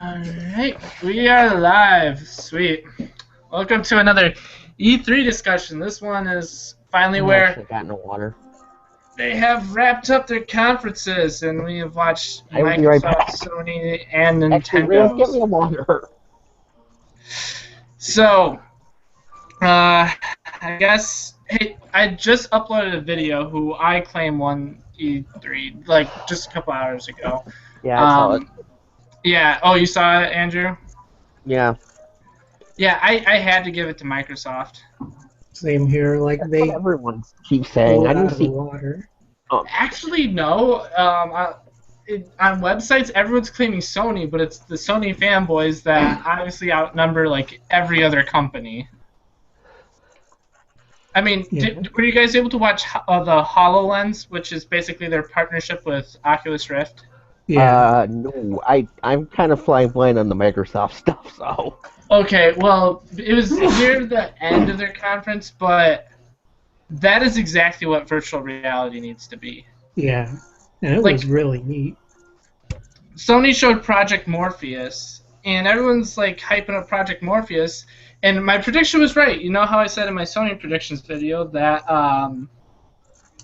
Alright, we are live. Sweet. Welcome to another E3 discussion. This one is finally I where actually got no water. they have wrapped up their conferences and we have watched I will be right Microsoft, back. Sony, and Actually, Rios, get Nintendo's. me a water. So, I guess, hey, I just uploaded a video who I claim won E3, like, just a couple hours ago. Yeah, I saw it. Um, yeah, oh, you saw it, Andrew? Yeah. Yeah, I had to give it to Microsoft. Same here. Like That's what they everyone keeps saying. blew I it didn't out of the see. water. Actually, no. On websites, everyone's claiming Sony, but it's the Sony fanboys that obviously outnumber like every other company. I mean, Yeah. were you guys able to watch the HoloLens, which is basically their partnership with Oculus Rift? Yeah. No, I'm kind of flying blind on the Microsoft stuff, so. Okay, well, it was near the end of their conference, but that is exactly what virtual reality needs to be. Yeah. And it Like, was really neat. Sony showed Project Morpheus, and everyone's like hyping up Project Morpheus, and my prediction was right. You know how I said in my Sony predictions video that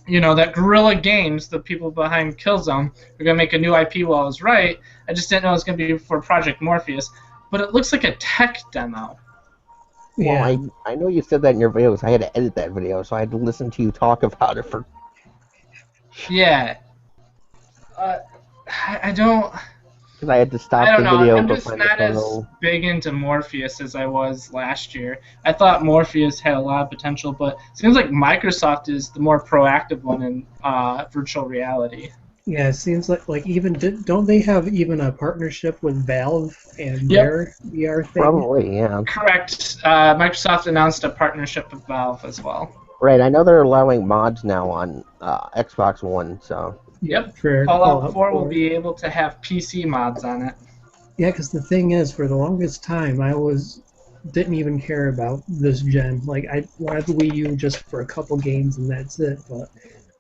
that Guerrilla Games, the people behind Killzone, were gonna make a new IP. Well, I was right. I just didn't know it was gonna be for Project Morpheus, but it looks like a tech demo. Yeah. Well, I know you said that in your videos. I had to edit that video, so I had to listen to you talk about it for. Yeah. I don't. Because I had to stop I don't the know. video I'm to just find the not as photo. big into Morpheus as I was last year. I thought Morpheus had a lot of potential, but it seems like Microsoft is the more proactive one in virtual reality. Yeah. It seems like even don't they have even a partnership with Valve and Yep. their VR thing? Probably, yeah. Correct. Microsoft announced a partnership with Valve as well. Right, I know they're allowing mods now on Xbox One, so. Yep. For Fallout 4 will 4. be able to have PC mods on it. Yeah, because the thing is, for the longest time, didn't even care about this gen. Like I wanted the Wii U just for a couple games and that's it. But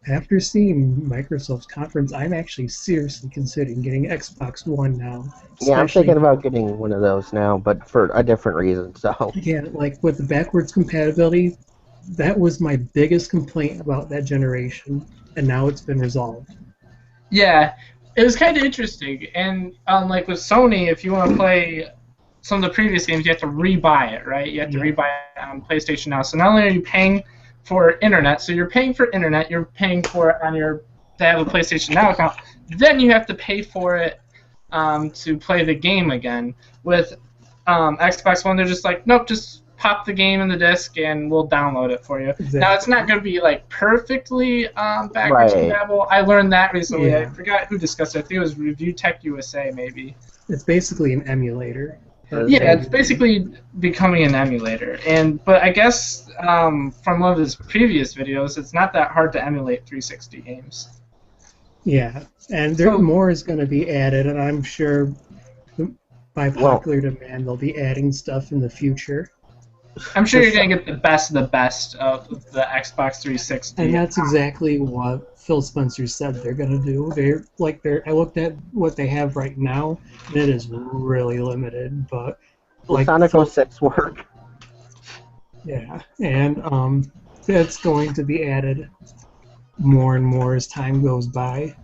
after seeing Microsoft's conference, I'm actually seriously considering getting Xbox One now. Yeah, I'm Especially, thinking about getting one of those now, but for a different reason, so. yeah, like with the backwards compatibility, that was my biggest complaint about that generation, and now it's been resolved. Yeah, it was kind of interesting. And like with Sony, if you want to play some of the previous games, you have to rebuy it, right? You have to Yeah. rebuy it on PlayStation Now. So not only are you paying for internet, so you're paying for internet, you're paying for it on your to have a PlayStation Now account. Then you have to pay for it to play the game again. With Xbox One, they're just like, nope, just pop the game in the disc and we'll download it for you. Exactly. Now it's not going to be like perfectly backwards Right. compatible. I learned that recently. Yeah. I forgot who discussed it. I think it was Review Tech USA maybe. It's basically an emulator. Yeah, it's basically becoming an emulator. But I guess from one of his previous videos, it's not that hard to emulate 360 games. Yeah, and there more is going to be added, and I'm sure by popular demand they'll be adding stuff in the future. I'm sure you're going to get the best of the best of the Xbox 360. And that's exactly what Phil Spencer said they're going to do. I looked at what they have right now, and it is really limited. But Will Sonic 06 work? Yeah, and it's going to be added more and more as time goes by.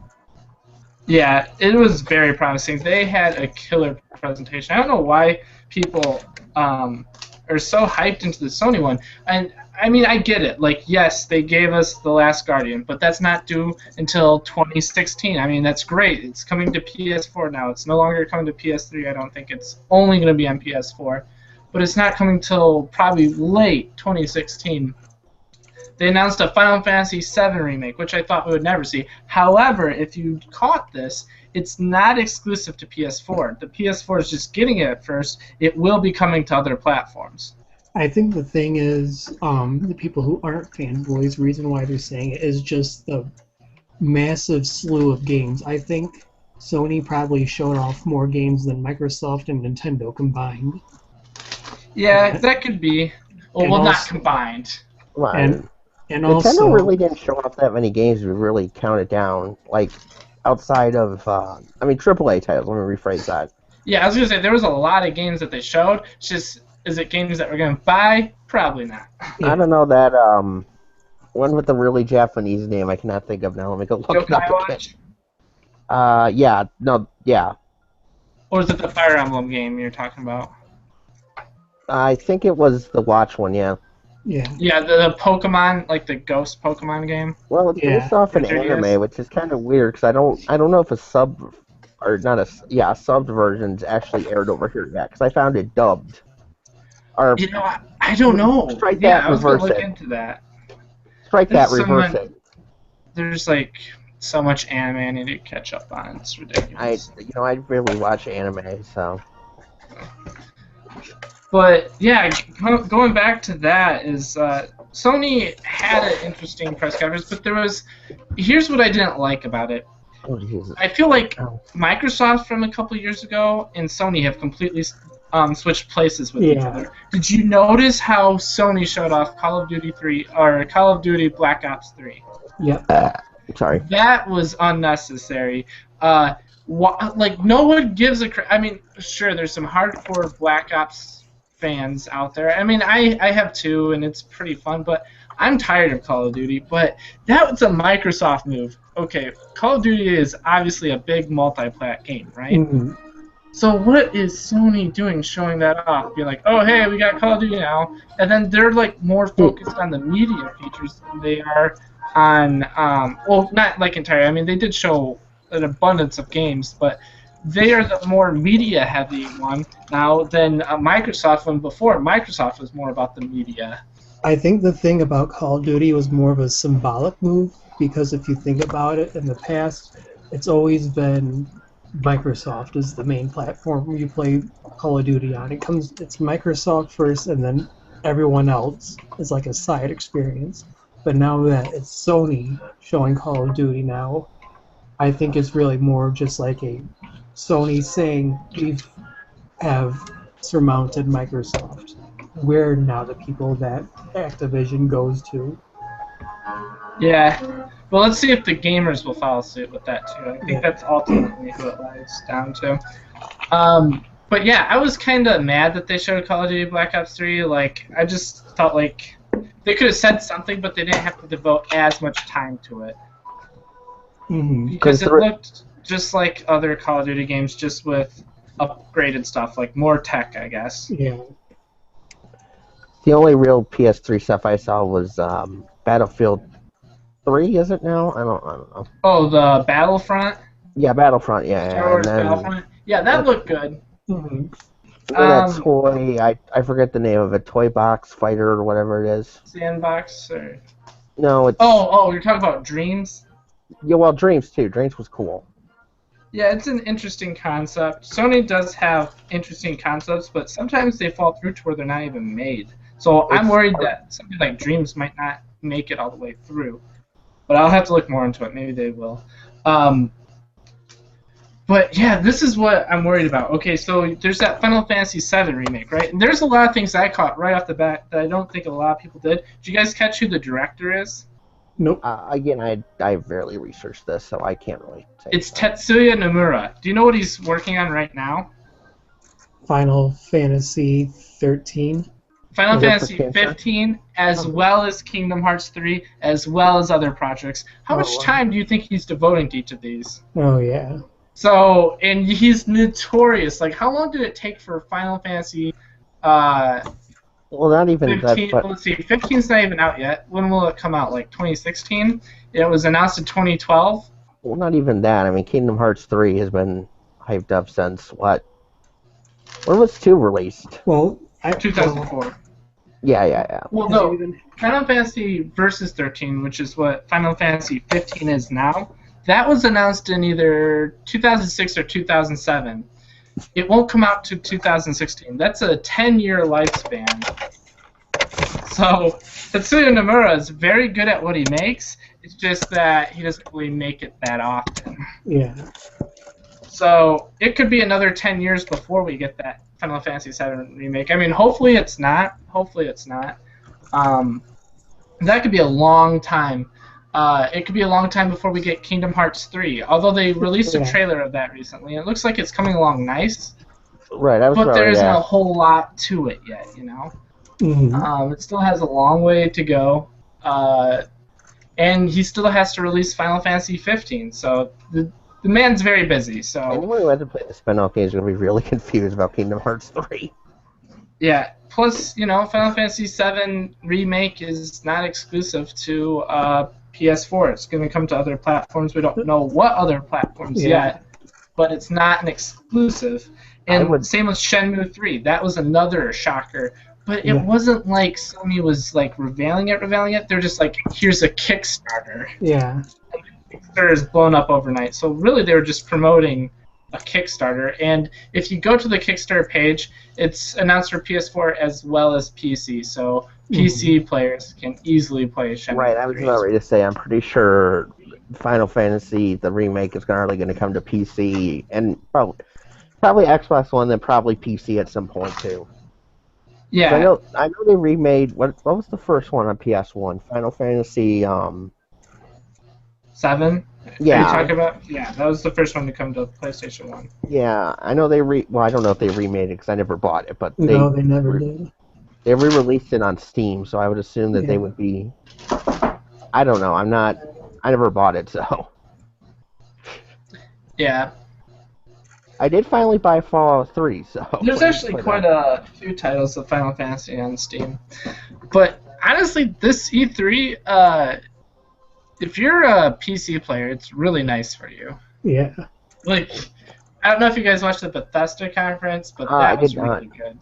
Yeah, it was very promising. They had a killer presentation. I don't know why people are so hyped into the Sony one. And I mean, I get it. Like, yes, they gave us The Last Guardian, but that's not due until 2016. I mean, that's great. It's coming to PS4 now. It's no longer coming to PS3. I don't think it's only going to be on PS4. But it's not coming till probably late 2016. They announced a Final Fantasy VII remake, which I thought we would never see. However, if you caught this, it's not exclusive to PS4. The PS4 is just getting it at first. It will be coming to other platforms. I think the thing is, the people who aren't fanboys, the reason why they're saying it is just the massive slew of games. I think Sony probably showed off more games than Microsoft and Nintendo combined. Yeah, that could be. Well, not also, combined. Right. And Nintendo also, really didn't show off that many games to really count it down. Like, outside of, AAA titles, let me rephrase that. Yeah, I was gonna say there was a lot of games that they showed. It's just, is it games that we're gonna buy? Probably not. I don't know that one with the really Japanese name I cannot think of now. Let me go look it up Yokai again. Watch, Yeah, no, yeah. or is it the Fire Emblem game you're talking about? I think it was the Watch one, yeah. Yeah. Yeah, the Pokemon, like the Ghost Pokemon game. Well, it's Yeah. based off an 3DS. anime, which is kind of weird because I don't know if a sub or not a subbed version's actually aired over here yet because I found it dubbed. Or You know, I don't know. Strike Yeah, that, I was gonna reverse look it. into that. strike There's that, reverse someone- it. There's like so much anime I need to catch up on. It's ridiculous. I really watch anime, so But yeah, going back to that is Sony had an interesting press conference, but here's what I didn't like about it. oh Jesus. I feel like Oh. Microsoft from a couple years ago and Sony have completely switched places with each Yeah. other. Did you notice how Sony showed off Call of Duty 3 or Call of Duty Black Ops 3? Yep. Sorry. That was unnecessary. Like no one gives a. I mean, sure, there's some hardcore Black Ops fans out there. I mean, I have two, and it's pretty fun. But I'm tired of Call of Duty. But that was a Microsoft move. Okay, Call of Duty is obviously a big multi-plat game, right? Mhm. So what is Sony doing showing that off? Be like, oh hey, we got Call of Duty now, and then they're like more focused on the media features than they are on well, not like entirely. I mean, they did show an abundance of games, but they are the more media heavy one now than Microsoft. When before Microsoft was more about the media. I think the thing about Call of Duty was more of a symbolic move because if you think about it, in the past, it's always been Microsoft is the main platform you play Call of Duty on. It's Microsoft first, and then everyone else is like a side experience. But now that it's Sony showing Call of Duty now, I think it's really more just like a Sony saying we have surmounted Microsoft. We're now the people that Activision goes to. Yeah. Well, let's see if the gamers will follow suit with that too. I think that's ultimately who it lies down to. But yeah, I was kind of mad that they showed Call of Duty Black Ops 3. Like, I just felt like they could have said something, but they didn't have to devote as much time to it. Mm-hmm. Because it looked just like other Call of Duty games, just with upgraded stuff, like more tech, I guess. Yeah. The only real PS3 stuff I saw was Battlefield 3, is it now? I don't know. Oh, the Battlefront? Yeah, Battlefront, yeah. Star Wars And then Battlefront? Yeah, that looked good. Mm-hmm. that toy, I forget the name of it, Toy Box Fighter or whatever it is. Sandbox? Or... No, it's... Oh, you're talking about Dreams? Yeah, well, Dreams, too. Dreams was cool. Yeah, it's an interesting concept. Sony does have interesting concepts, but sometimes they fall through to where they're not even made. So I'm worried that something like Dreams might not make it all the way through. But I'll have to look more into it. Maybe they will. But yeah, this is what I'm worried about. Okay, so there's that Final Fantasy VII remake, right? And there's a lot of things that I caught right off the bat that I don't think a lot of people did. Did you guys catch who the director is? Nope. Again, I rarely researched this, so I can't really say. It's Tetsuya Nomura. Do you know what he's working on right now? Final Fantasy 13. Final Is that Fantasy for cancer? 15, as well as Kingdom Hearts 3, as well as other projects. How much wow. time do you think he's devoting to each of these? Oh, yeah. So, and he's notorious. Like, how long did it take for Final Fantasy Well, not even 15? that, but Let's see, 15's not even out yet. When will it come out? Like 2016? It was announced in 2012. well, not even that. I mean, Kingdom Hearts 3 has been hyped up since what? When was 2 released? Well, 2004. Yeah. Well, Has no. it even- Final Fantasy Versus 13, which is what Final Fantasy 15 is now, that was announced in either 2006 or 2007. It won't come out to 2016. That's a 10-year lifespan. So Tetsuya Nomura is very good at what he makes. It's just that he doesn't really make it that often. Yeah. So it could be another 10 years before we get that Final Fantasy VII remake. I mean, hopefully it's not. Hopefully it's not. That could be a long time. It could be a long time before we get Kingdom Hearts 3. Although they released a Yeah. trailer of that recently, it looks like it's coming along nice. Right, I was but about there to isn't a ask. whole lot to it yet, you know. Mhm. It still has a long way to go, and he still has to release Final Fantasy 15. So the man's very busy. So Anyone who hasn't played the spin-off game is going to be really confused about Kingdom Hearts 3. yeah. Plus, Final Fantasy 7 remake is not exclusive to PS4. It's going to come to other platforms. We don't know what other platforms Yeah. yet, but it's not an exclusive. I And would- same with Shenmue 3. That was another shocker. But it Yeah. wasn't like Sony was like revealing it. They're just like, here's a Kickstarter. Yeah. Kickstarter is blown up overnight. So really, they were just promoting a Kickstarter. And if you go to the Kickstarter page, it's announced for PS4 as well as PC. So PC players can easily play Shenmue Right, I was 3. about ready to say, I'm pretty sure Final Fantasy, the remake, is only going to come to PC, and probably Xbox One, then probably PC at some point, too. 'Cause Yeah. I know they remade, what was the first one on PS1? Final Fantasy, 7? yeah. Are you talking about? Yeah, that was the first one to come to PlayStation 1. Yeah, I know well, I don't know if they remade it because I never bought it, but No, they never did. they re-released it on Steam, so I would assume that they Yeah. would be. I don't know. I never bought it, so Yeah. I did finally buy Fallout 3. So There's actually quite a few titles of Final Fantasy on Steam. But honestly, this E3, if you're a PC player, it's really nice for you. Yeah. Like, I don't know if you guys watched the Bethesda conference, but I that was did really good.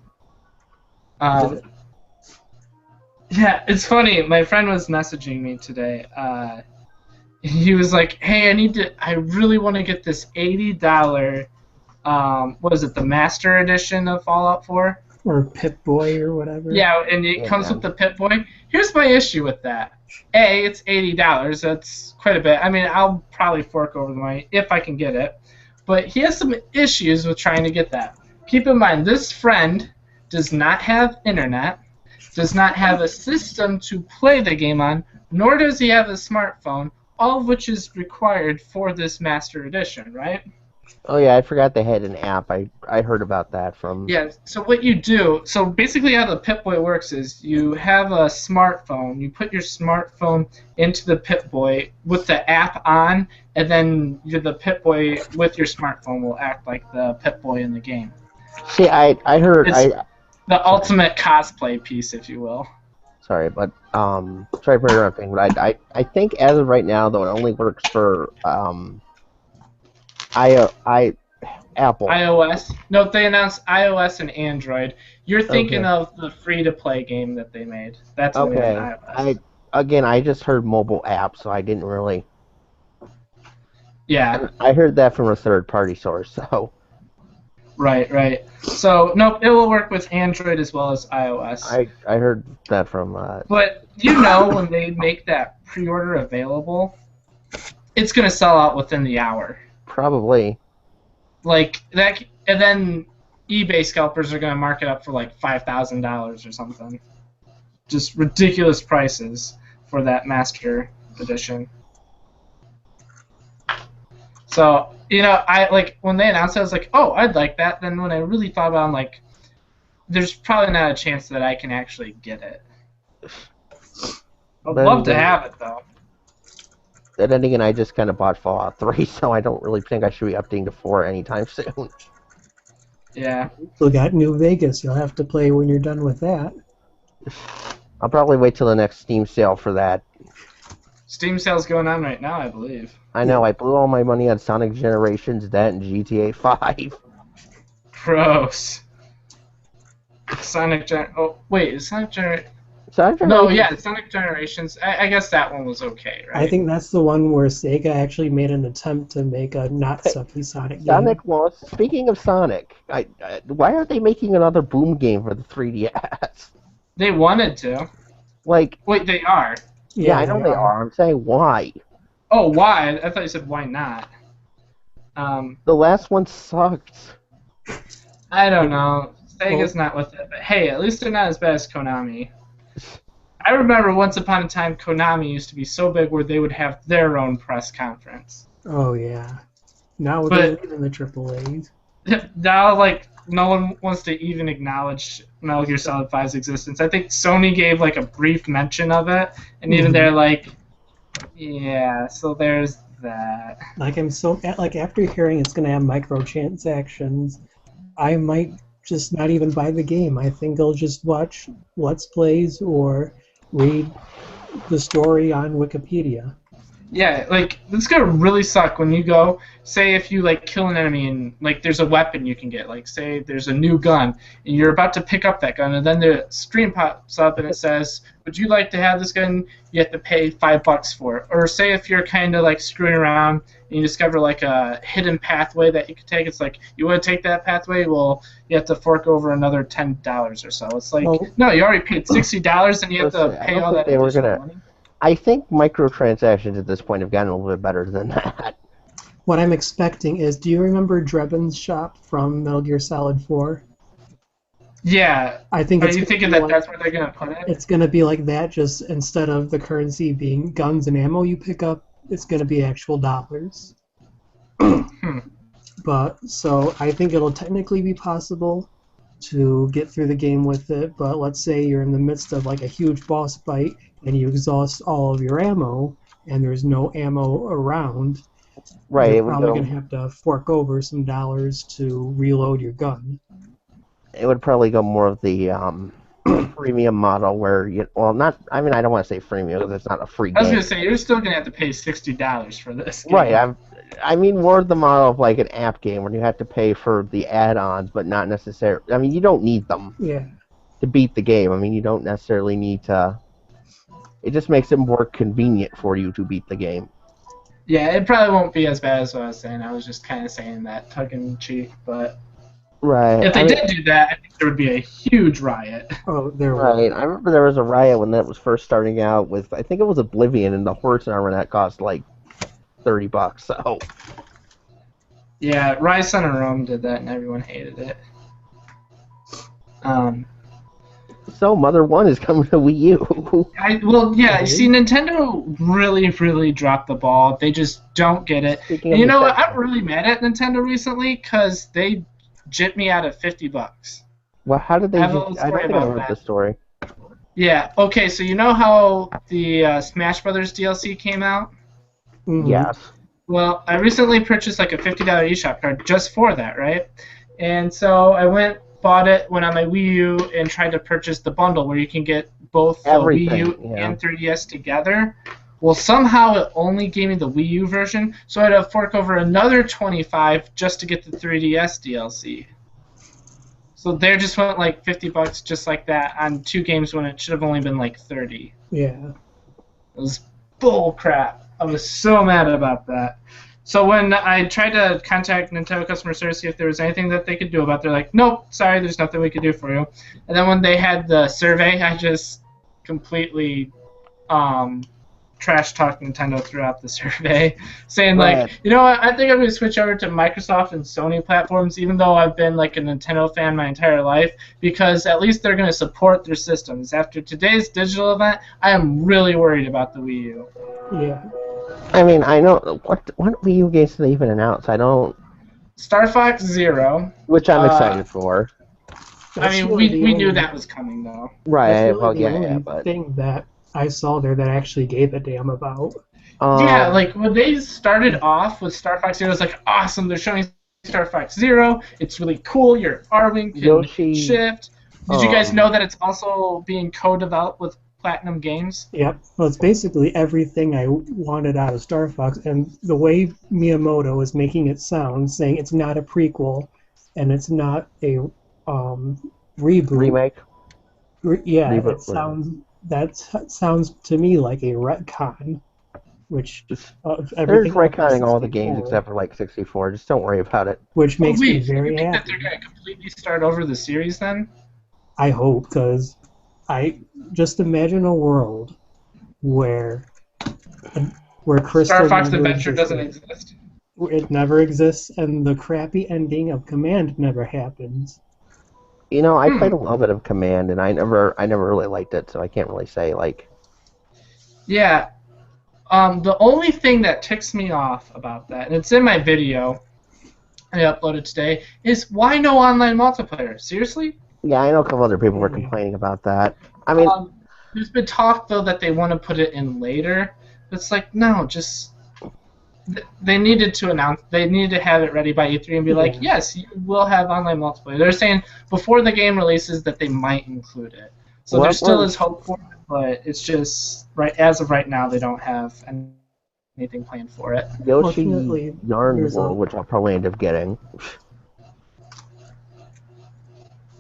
Yeah, it's funny. My friend was messaging me today. He was like, "Hey, I really want to get this $80. What is it? The Master Edition of Fallout 4." Or Pip-Boy or whatever. Yeah, and it comes Yeah. with the Pip-Boy. Here's my issue with that. A, it's $80. That's quite a bit. I mean, I'll probably fork over the money if I can get it. But he has some issues with trying to get that. Keep in mind, this friend does not have internet, does not have a system to play the game on, nor does he have a smartphone, all of which is required for this Master Edition, right? Oh yeah, I forgot they had an app. I heard about that from. Yeah, so what you do, so basically how the Pip-Boy works is you have a smartphone, you put your smartphone into the Pip-Boy with the app on, and then the Pip-Boy with your smartphone will act like the Pip-Boy in the game. See, I heard It's the ultimate cosplay piece, if you will. sorry, but sorry for interrupting, but I think as of right now though it only works for Apple. iOS. No, they announced iOS and Android. You're thinking Okay. of the free-to-play game that they made. That's only Okay. on iOS. I just heard mobile app, so I didn't really. Yeah. I heard that from a third-party source, so Right. So, nope, it will work with Android as well as iOS. I heard that from. But when they make that pre-order available, it's going to sell out within the hour. Probably. Like that, and then eBay scalpers are going to mark it up for like $5,000 or something. Just ridiculous prices for that Master Edition. So, I like when they announced it, I was like, oh, I'd like that. Then when I really thought about it, I'm like, there's probably not a chance that I can actually get it. I'd love to have it, though. And then again, I just kind of bought Fallout 3, so I don't really think I should be updating to 4 anytime soon. Yeah. Still got New Vegas. You'll have to play when you're done with that. I'll probably wait till the next Steam sale for that. Steam sale's going on right now, I believe. I know, I blew all my money on Sonic Generations, that, and GTA 5. Gross. Oh, wait, is Sonic Sonic No, Generations- yeah, Sonic Generations. I guess that one was okay, right? I think that's the one where Sega actually made an attempt to make a not sucky Sonic game. Sonic was. Speaking of Sonic, why aren't they making another Boom game for the 3DS? They wanted to. Like, Wait, they are. yeah, I know they are. I'm saying why. Oh, why? I thought you said why not. The last one sucked. I don't know. Sega's not with it, but hey, at least they're not as bad as Konami. I remember once upon a time Konami used to be so big where they would have their own press conference. Oh yeah. Now But- they're in the AAAs. Now, like, no one wants to even acknowledge Metal Gear Solid 5's existence. I think Sony gave like a brief mention of it, and even they're like, yeah. So there's that. Like after hearing it's gonna have microtransactions, I might just not even buy the game. I think I'll just watch Let's Plays or read the story on Wikipedia. Yeah, like this is gonna really suck when you go. Say if you like kill an enemy and like there's a weapon you can get. Like say there's a new gun and you're about to pick up that gun and then the screen pops up and it says, "Would you like to have this gun?" You have to pay $5 for it. Or say if you're kind of like screwing around and you discover like a hidden pathway that you could take. It's like, you want to take that pathway? Well, you have to fork over another $10 or so. It's like, no, you already paid $60 and you have to pay all that additional money. I think microtransactions at this point have gotten a little bit better than that. What I'm expecting is, do you remember Drebin's shop from Metal Gear Solid 4? Yeah. I think Are you thinking that that's where they're going to put it? It's going to be like that, just instead of the currency being guns and ammo you pick up, it's going to be actual dollars. But, so, I think it'll technically be possible to get through the game with it, but let's say you're in the midst of like a huge boss fight and you exhaust all of your ammo and there's no ammo around, right, you're probably going to have to fork over some dollars to reload your gun. It would probably go more of the freemium model where you, well, not, I mean, I don't want to say freemium because it's not a free game. I was going to say, you're still going to have to pay $60 for this game. Right, I mean more the model of like an app game where you have to pay for the add-ons, but not necessarily, I mean, you don't need them to beat the game. I mean, you don't necessarily need to, it just makes it more convenient for you to beat the game. Yeah, it probably won't be as bad as what I was saying. I was just kind of saying that tongue-in-cheek, but right. If they did do that, I think there would be a huge riot. Oh, there would. Right. I remember there was a riot when that was first starting out with, I think it was Oblivion, and the horse armor that cost like $30. So. Yeah, Rise Son of Rome did that, and everyone hated it. So Mother 1 is coming to Wii U. You see, Nintendo really, really dropped the ball. They just don't get it. And you know what? I'm really mad at Nintendo recently because they jipped me out of $50. Well, how did they? I don't think I heard the story. Yeah. Okay. So you know how the Smash Brothers DLC came out? Mm-hmm. Yes. Well, I recently purchased like a $50 eShop card just for that, right? And so I bought it when on my Wii U and tried to purchase the bundle where you can get both the Wii U and 3DS together. Well, somehow it only gave me the Wii U version, so I had to fork over another $25 just to get the 3DS DLC. So there just went like $50 just like that on 2 games when it should have only been like $30. Yeah. It was bull crap. I was so mad about that. So when I tried to contact Nintendo customer service, see if there was anything that they could do about it, they're like, nope, sorry, there's nothing we could do for you. And then when they had the survey, I just completely trash-talked Nintendo throughout the survey, saying like, you know what, I think I'm going to switch over to Microsoft and Sony platforms, even though I've been like a Nintendo fan my entire life, because at least they're going to support their systems. After today's digital event, I am really worried about the Wii U. Yeah. I mean, I know what Wii U games did they even announce? I don't. Star Fox Zero, which I'm excited for. I mean, we knew that was coming though. Right. That's really the only but thing that I saw there that actually gave a damn about. Yeah, like when they started off with Star Fox Zero, it was like awesome. They're showing Star Fox Zero. It's really cool. Your Arwing can Yoshi, shift. Did you guys know that it's also being co-developed with Platinum Games? Yep. Well, it's basically everything I wanted out of Star Fox, and the way Miyamoto is making it sound, saying it's not a prequel and it's not a reboot. Remake. That sounds to me like a retcon, which they're retconning all the games except for like 64. Just don't worry about it. Which makes me very you think happy. that they're going to completely start over the series then? I hope, because I just imagine a world where Crystal Star Fox Adventure doesn't exist. It never exists, and the crappy ending of Command never happens. You know, I played a little bit of Command, and I never really liked it, so I can't really say like. Yeah, the only thing that ticks me off about that, and it's in my video, they uploaded today, is why no online multiplayer? Seriously? Yeah, I know a couple other people were complaining about that. I mean, there's been talk though that they want to put it in later. But it's like, no, just they needed to announce. They needed to have it ready by E3 and be like, yes, you will have online multiplayer. They're saying before the game releases that they might include it. So there still is hope for it, but it's just as of right now they don't have anything planned for it. Yoshi Yarn World, which I'll probably end up getting.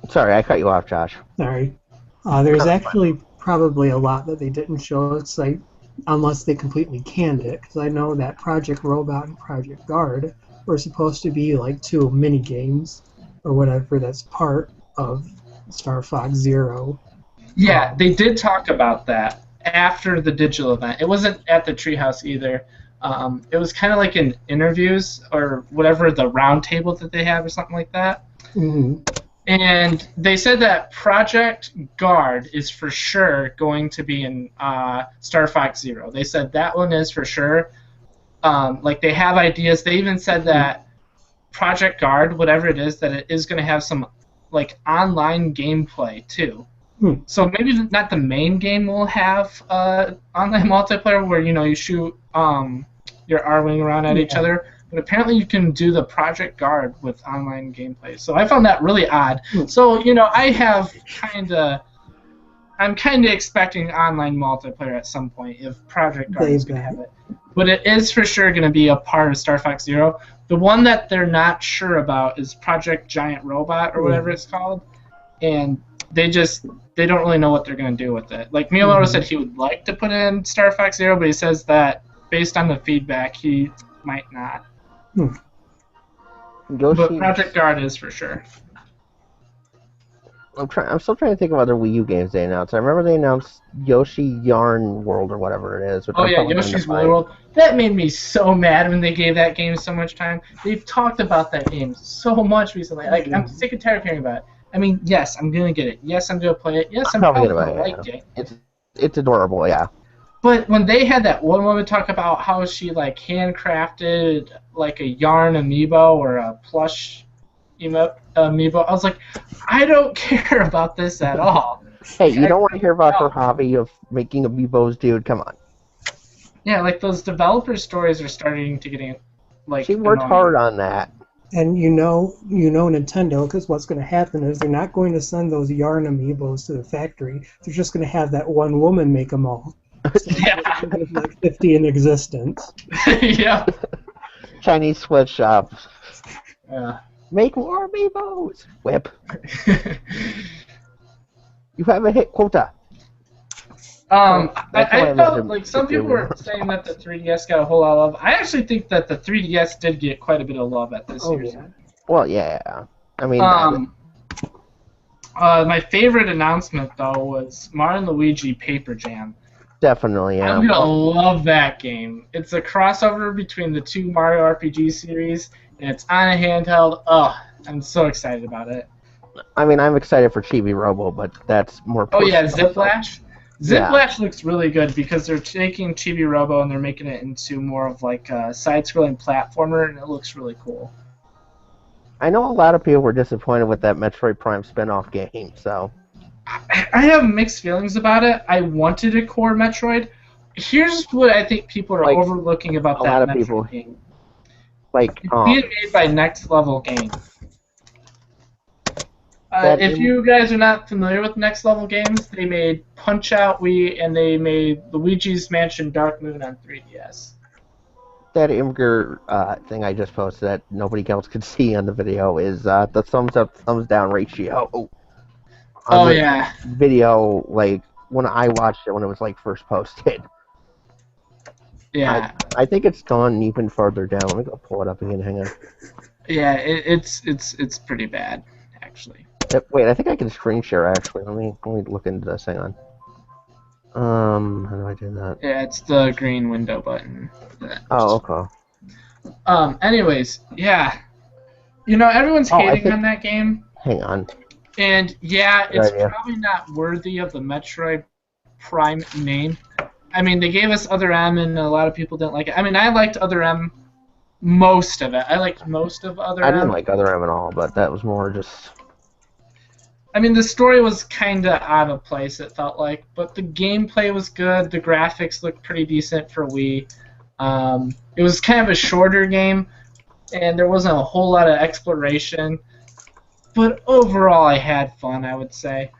Sorry, I cut you off, Josh. Sorry. There's actually probably a lot that they didn't show. It's like, unless they completely canned it, because I know that Project Robot and Project Guard were supposed to be like 2 mini games or whatever that's part of Star Fox Zero. Yeah, they did talk about that after the digital event. It wasn't at the Treehouse either. It was kind of like in interviews or whatever, the round table that they have or something like that. Mm-hmm. And they said that Project Guard is for sure going to be in Star Fox Zero. They said that one is for sure. Like they have ideas. They even said that Project Guard, whatever it is, that it is going to have some like online gameplay too. So maybe not the main game will have online multiplayer where you shoot your R-wing around at each other. But apparently you can do the Project Guard with online gameplay. So I found that really odd. So, I'm kind of expecting online multiplayer at some point if Project Guard is going to have it. But it is for sure going to be a part of Star Fox Zero. The one that they're not sure about is Project Giant Robot or whatever it's called. And they don't really know what they're going to do with it. Like Miyamoto said he would like to put it in Star Fox Zero, but he says that based on the feedback, he might not. But Project Guard is for sure. I'm still trying to think of other Wii U games they announced. I remember they announced Yoshi Yarn World or whatever it is. Yoshi's Woolly World. That made me so mad when they gave that game so much time. They've talked about that game so much recently. Like I'm sick and tired of hearing about it. I mean, yes, I'm gonna get it. Yes, I'm gonna play it. Yes, I'm probably gonna like it. It's adorable, yeah. But when they had that one woman talk about how she like handcrafted like a yarn amiibo or a plush amiibo, I was like, I don't care about this at all. Hey, you don't want to hear about her hobby of making amiibos, dude? Come on. Yeah, like those developer stories are starting to get like. She worked hard on that. And you know Nintendo, because what's going to happen is they're not going to send those yarn amiibos to the factory. They're just going to have that one woman make them all. So there's like 50 in existence. Yeah. Chinese sweatshops. Yeah. Make more amiibos. Whip. You have a hit quota. I felt like some people were saying that the 3DS got a whole lot of love. I actually think that the 3DS did get quite a bit of love at this year's. Yeah. Well, yeah. I mean, my favorite announcement though was Mario and Luigi Paper Jam. Definitely, yeah. I'm gonna love that game. It's a crossover between the two Mario RPG series, and it's on a handheld. Oh, I'm so excited about it. I mean, I'm excited for Chibi Robo, but that's more. Oh yeah, Ziplash. Ziplash looks really good because they're taking Chibi Robo and they're making it into more of like a side-scrolling platformer, and it looks really cool. I know a lot of people were disappointed with that Metroid Prime spin-off game, so. I have mixed feelings about it. I wanted a core Metroid. Here's what I think people are overlooking about that Metroid game. Like, it's being made by Next Level Games. If you guys are not familiar with Next Level Games, they made Punch-Out Wii and they made Luigi's Mansion Dark Moon on 3DS. That Imgur thing I just posted that nobody else could see on the video is the thumbs up, thumbs down ratio. Yeah. Video, like, when I watched it when it was, like, first posted. Yeah. I think it's gone even further down. Let me go pull it up again, hang on. Yeah, it's pretty bad, actually. Wait, I think I can screen share, actually. Let me look into this, hang on. How do I do that? Yeah, it's the green window button. Oh, okay. Anyways, yeah. Everyone's hating on that game. Hang on. And, yeah, it's probably not worthy of the Metroid Prime name. I mean, they gave us Other M, and a lot of people didn't like it. I mean, I liked Other M most of it. I liked most of Other I didn't M. like Other M at all, but that was more just. I mean, the story was kind of out of place, it felt like, but the gameplay was good. The graphics looked pretty decent for Wii. It was kind of a shorter game, and there wasn't a whole lot of exploration. But overall, I had fun, I would say.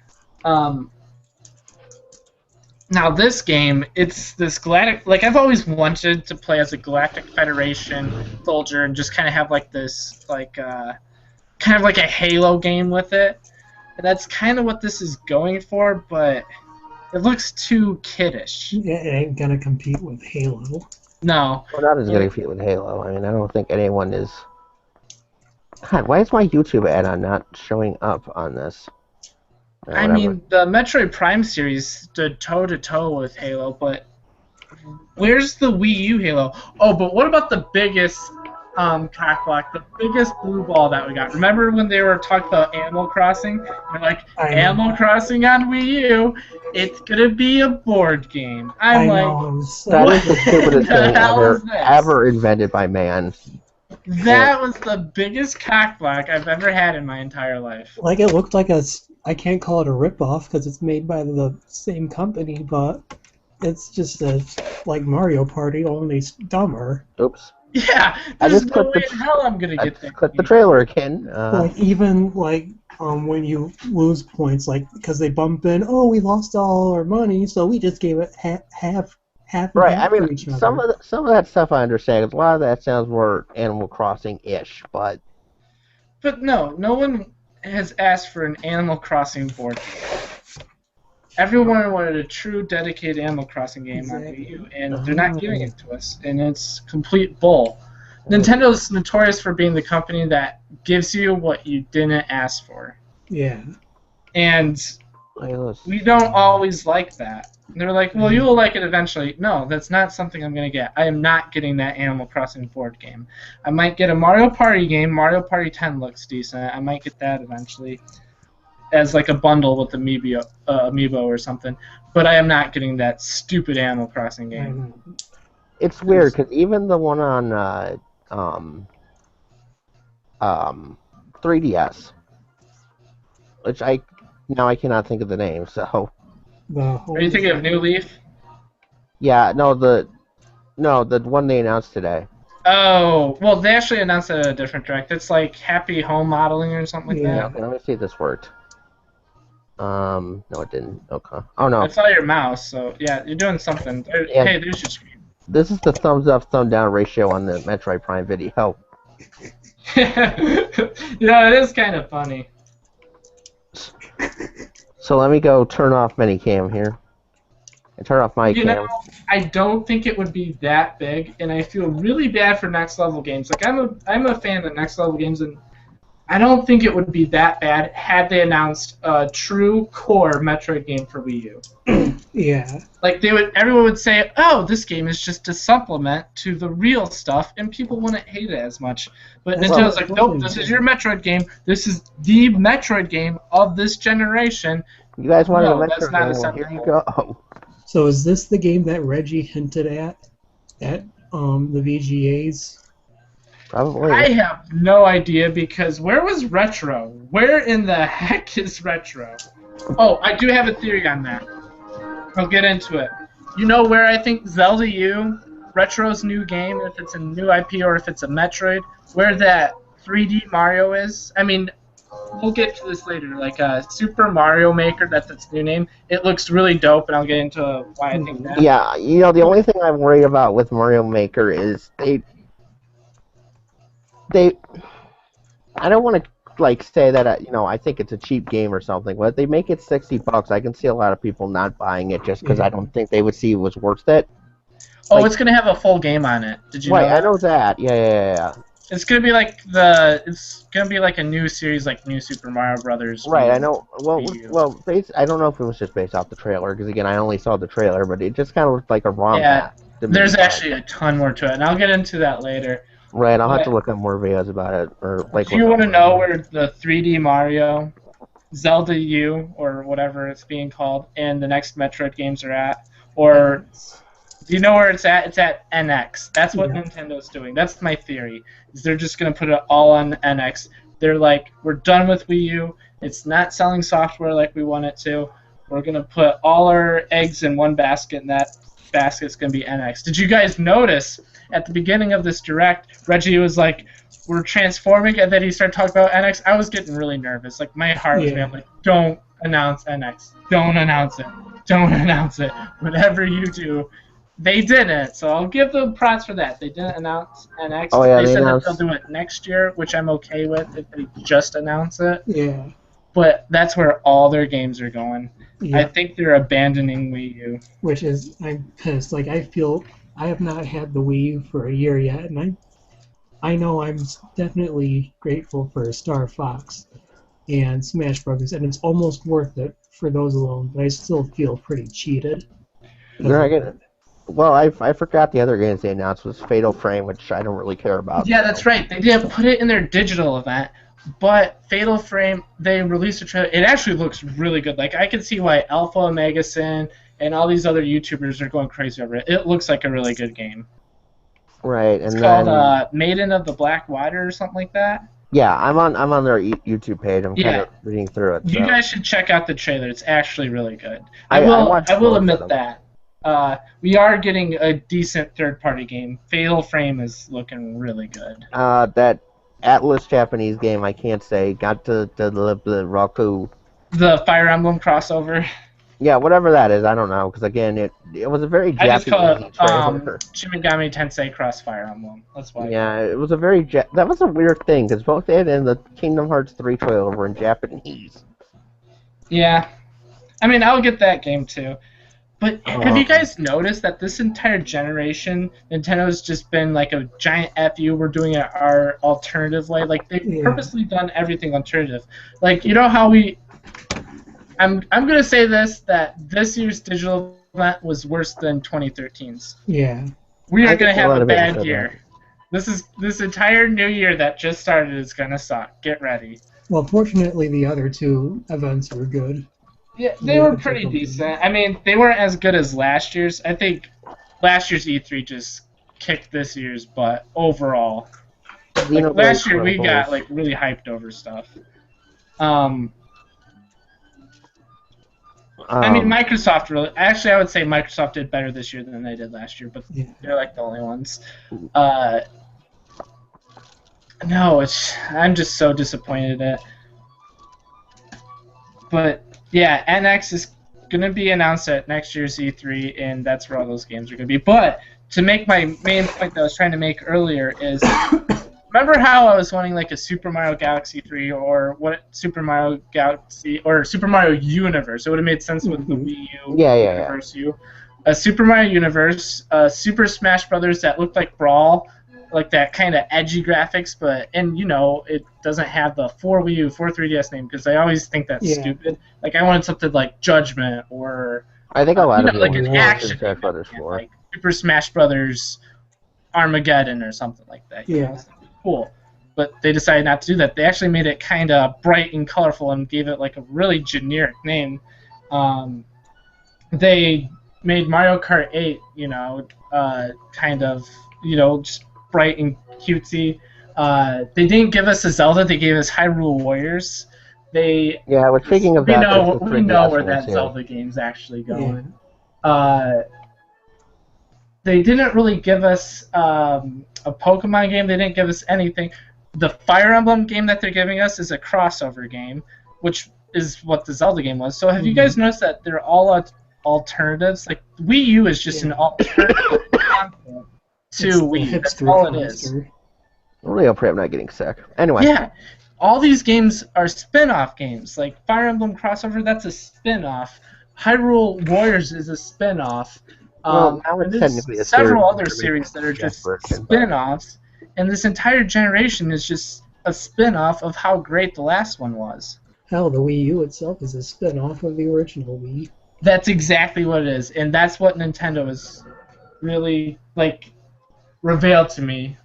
Now this game, it's this galactic. Like I've always wanted to play as a Galactic Federation soldier and just kind of have like this, like kind of like a Halo game with it. And that's kind of what this is going for, but it looks too kiddish. It ain't gonna compete with Halo. No. Well, not as good a feat with Halo. I mean, I don't think anyone is. God, why is my YouTube add-on not showing up on this? I mean, the Metroid Prime series stood toe-to-toe with Halo, but where's the Wii U Halo? Oh, but what about the biggest cockblock, the biggest blue ball that we got? Remember when they were talking about Animal Crossing? They're like, Animal Crossing on Wii U, it's gonna be a board game. I'm like, that is the stupidest thing ever invented by man. That was the biggest cockblock I've ever had in my entire life. Like, it looked like I can't call it a ripoff because it's made by the same company, but it's just like Mario Party, only dumber. Oops. Yeah, there's no way in hell I'm gonna get that. Click the trailer again. Like, even like when you lose points, like because they bump in, oh, we lost all our money, so we just gave it half. Right, I mean, some of that stuff I understand. A lot of that sounds more Animal Crossing-ish, but no one has asked for an Animal Crossing board game. Everyone wanted a true, dedicated Animal Crossing game on Wii U, and they're not giving it to us, and it's complete bull. Nintendo's notorious for being the company that gives you what you didn't ask for. Yeah. And we don't always like that. They're like, well, you'll like it eventually. No, that's not something I'm going to get. I am not getting that Animal Crossing board game. I might get a Mario Party game. Mario Party 10 looks decent. I might get that eventually as like a bundle with Amiibo or something. But I am not getting that stupid Animal Crossing game. It's weird, because even the one on 3DS, which I cannot think of the name, so... Are you thinking of New Leaf? Yeah, no, the one they announced today. Oh, well, they actually announced it at a different direct. It's like Happy Home Modeling or something like that. Okay, let me see if this worked. No, it didn't. Okay. Oh, no. I saw your mouse, so yeah, you're doing something. Hey, there's your screen. This is the thumbs up, thumb down ratio on the Metroid Prime video. Yeah, it is kind of funny. So let me go turn off Minicam here. And turn off my cam. I don't think it would be that big, and I feel really bad for Next Level Games. Like I'm a fan of Next Level Games, and I don't think it would be that bad had they announced a true core Metroid game for Wii U. Yeah. Like everyone would say, "Oh, this game is just a supplement to the real stuff," and people wouldn't hate it as much. But Nintendo's like, "Nope, this is your Metroid game. This is the Metroid game of this generation." You guys want a Metroid game? Well, here you go. So is this the game that Reggie hinted at the VGAs? Probably. I have no idea, because where was Retro? Where in the heck is Retro? Oh, I do have a theory on that. I'll get into it. You know where I think Zelda U, Retro's new game, if it's a new IP or if it's a Metroid, where that 3D Mario is? I mean, we'll get to this later. Like Super Mario Maker, that's its new name. It looks really dope, and I'll get into why I think that. Yeah, the only thing I'm worried about with Mario Maker is they I don't want to say that I think it's a cheap game or something, but if they make it $60, I can see a lot of people not buying it just because I don't think they would see it was worth it. Oh, it's gonna have a full game on it. Did you know that? I know that. Yeah. It's gonna be like a new series, like New Super Mario Brothers. Right, I know. Well, I don't know if it was just based off the trailer, because again, I only saw the trailer, but it just kind of looked like a ROM hack. There's actually a ton more to it, and I'll get into that later. Right, I'll have to look up more videos about it. Do you want to know where the 3D Mario, Zelda U, or whatever it's being called, and the next Metroid games are at? Or Do you know where it's at? It's at NX. That's what Nintendo's doing. That's my theory. Is they're just gonna put it all on NX. They're like, we're done with Wii U. It's not selling software like we want it to. We're gonna put all our eggs in one basket, and that basket's gonna be NX. Did you guys notice at the beginning of this Direct, Reggie was like, we're transforming, and then he started talking about NX? I was getting really nervous. Like, my heart was like, don't announce NX. Don't announce it. Don't announce it. Whatever you do. They didn't, so I'll give them props for that. They didn't announce NX. Oh, yeah, they said announced... that they'll do it next year, which I'm okay with if they just announce it. Yeah. But that's where all their games are going. Yeah. I think they're abandoning Wii U. Which is, I'm pissed. Like, I feel I have not had the Wii U for a year yet, and I know I'm definitely grateful for Star Fox and Smash Brothers, and it's almost worth it for those alone, but I still feel pretty cheated. No, I get it. Well, I forgot the other games they announced was Fatal Frame, which I don't really care about. Yeah, that's right. They didn't put it in their digital event, but Fatal Frame, they released a trailer. It actually looks really good. Like, I can see why Alpha Omega Sin and all these other YouTubers are going crazy over it. It looks like a really good game. Right, and it's called Maiden of the Black Water or something like that. Yeah, I'm on their YouTube page. I'm kind of reading through it. You guys should check out the trailer. It's actually really good. I will admit that. We are getting a decent third-party game. Fatal Frame is looking really good. That Atlas Japanese game, I can't say, got to the Roku. The Fire Emblem crossover. Yeah, whatever that is, I don't know, because again, it was a very Japanese trailer. Shin Megami Tensei Cross Fire Emblem. That's why. Yeah, it was a very that was a weird thing, because both it and the Kingdom Hearts 3 trailer were in Japanese. Yeah, I mean, I'll get that game too. But have you guys noticed that this entire generation, Nintendo's just been like a giant FU, we're doing it our alternative way? Like, they've purposely done everything alternative. Like, you know how I'm going to say that this year's digital event was worse than 2013's. Yeah. We are going to have a bad year. This entire new year that just started is going to suck. Get ready. Well, fortunately, the other two events were good. Yeah, they were pretty decent. I mean, they weren't as good as last year's. I think last year's E3 just kicked this year's butt overall. Like, last year we got like really hyped over stuff. I mean, Microsoft really. Actually, I would say Microsoft did better this year than they did last year, but they're like the only ones. No, I'm just so disappointed at it. But yeah, NX is going to be announced at next year's E3, and that's where all those games are going to be. But to make my main point that I was trying to make earlier is, remember how I was wanting like a Super Mario Galaxy 3 or Super Mario Galaxy or Super Mario Universe? It would have made sense with the Wii U Universe U. A Super Mario Universe, Super Smash Brothers that looked like Brawl, like that kind of edgy graphics, and you know, it doesn't have the 4 Wii U, 4 3DS name, because I always think that's stupid. Like, I wanted something like Judgment or I think a lot of like an action game, like Super Smash Brothers Armageddon or something like that. Yeah. Cool. But they decided not to do that. They actually made it kind of bright and colorful and gave it like a really generic name. They made Mario Kart 8, you know, kind of, you know, just bright and cutesy. They didn't give us a Zelda. They gave us Hyrule Warriors. We're speaking of that. We know where that Zelda game's actually going. Yeah. They didn't really give us a Pokemon game. They didn't give us anything. The Fire Emblem game that they're giving us is a crossover game, which is what the Zelda game was. So have you guys noticed that they're all alternatives? Like, Wii U is just an alternative content to Wii. That's all it is. I really hope I'm not getting sick. Anyway. Yeah. All these games are spin-off games. Like Fire Emblem Crossover, that's a spin-off. Hyrule Warriors is a spin-off. Well, now it's technically a several other series that are just spin-offs, and this entire generation is just a spin-off of how great the last one was. Hell, the Wii U itself is a spin-off of the original Wii. That's exactly what it is, and that's what Nintendo is really, like, revealed to me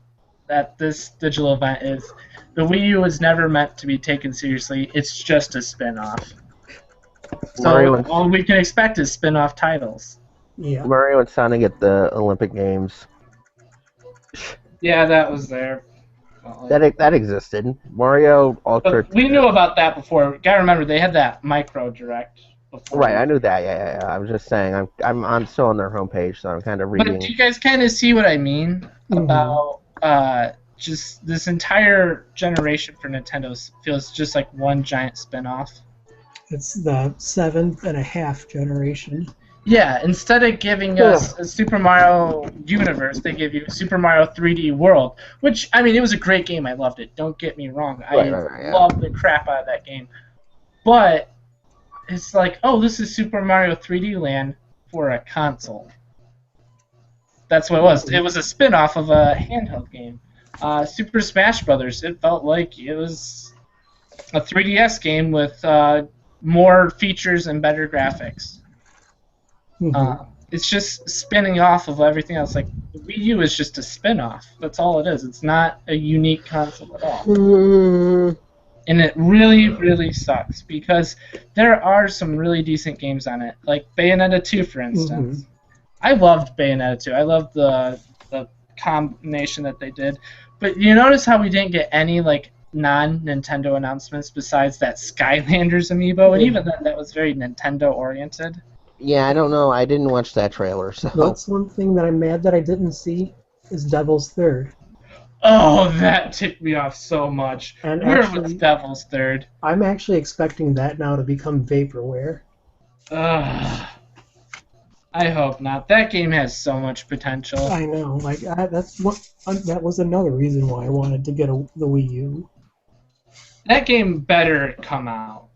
that this digital event is. The Wii U was never meant to be taken seriously. It's just a spin-off. So all we can expect is spin-off titles. Yeah. Mario and Sonic at the Olympic Games. Yeah, that was there. That existed. Mario Ultra. But we knew about that before. Gotta remember they had that micro direct before. Right, I knew that. Yeah. I was just saying, I'm still on their homepage, so I'm kind of reading. But do you guys kind of see what I mean about just this entire generation for Nintendo feels just like one giant spin-off? It's the 7.5 generation. Yeah, instead of giving us a Super Mario universe, they give you Super Mario 3D World, which, I mean, it was a great game. I loved it. Don't get me wrong. I loved the crap out of that game. But it's like, oh, this is Super Mario 3D Land for a console. That's what it was. It was a spin-off of a handheld game. Super Smash Brothers, it felt like it was a 3DS game with more features and better graphics. It's just spinning off of everything else. Like, the Wii U is just a spin-off. That's all it is. It's not a unique console at all. And it really, really sucks because there are some really decent games on it, like Bayonetta 2, for instance. I loved Bayonetta 2. I loved the combination that they did. But you notice how we didn't get any like non-Nintendo announcements besides that Skylanders amiibo, and even then that was very Nintendo-oriented. Yeah, I don't know. I didn't watch that trailer. So that's one thing that I'm mad that I didn't see is Devil's Third. Oh, that ticked me off so much. And where actually, was Devil's Third? I'm actually expecting that now to become vaporware. I hope not. That game has so much potential. I know. Like that was another reason why I wanted to get the Wii U. That game better come out.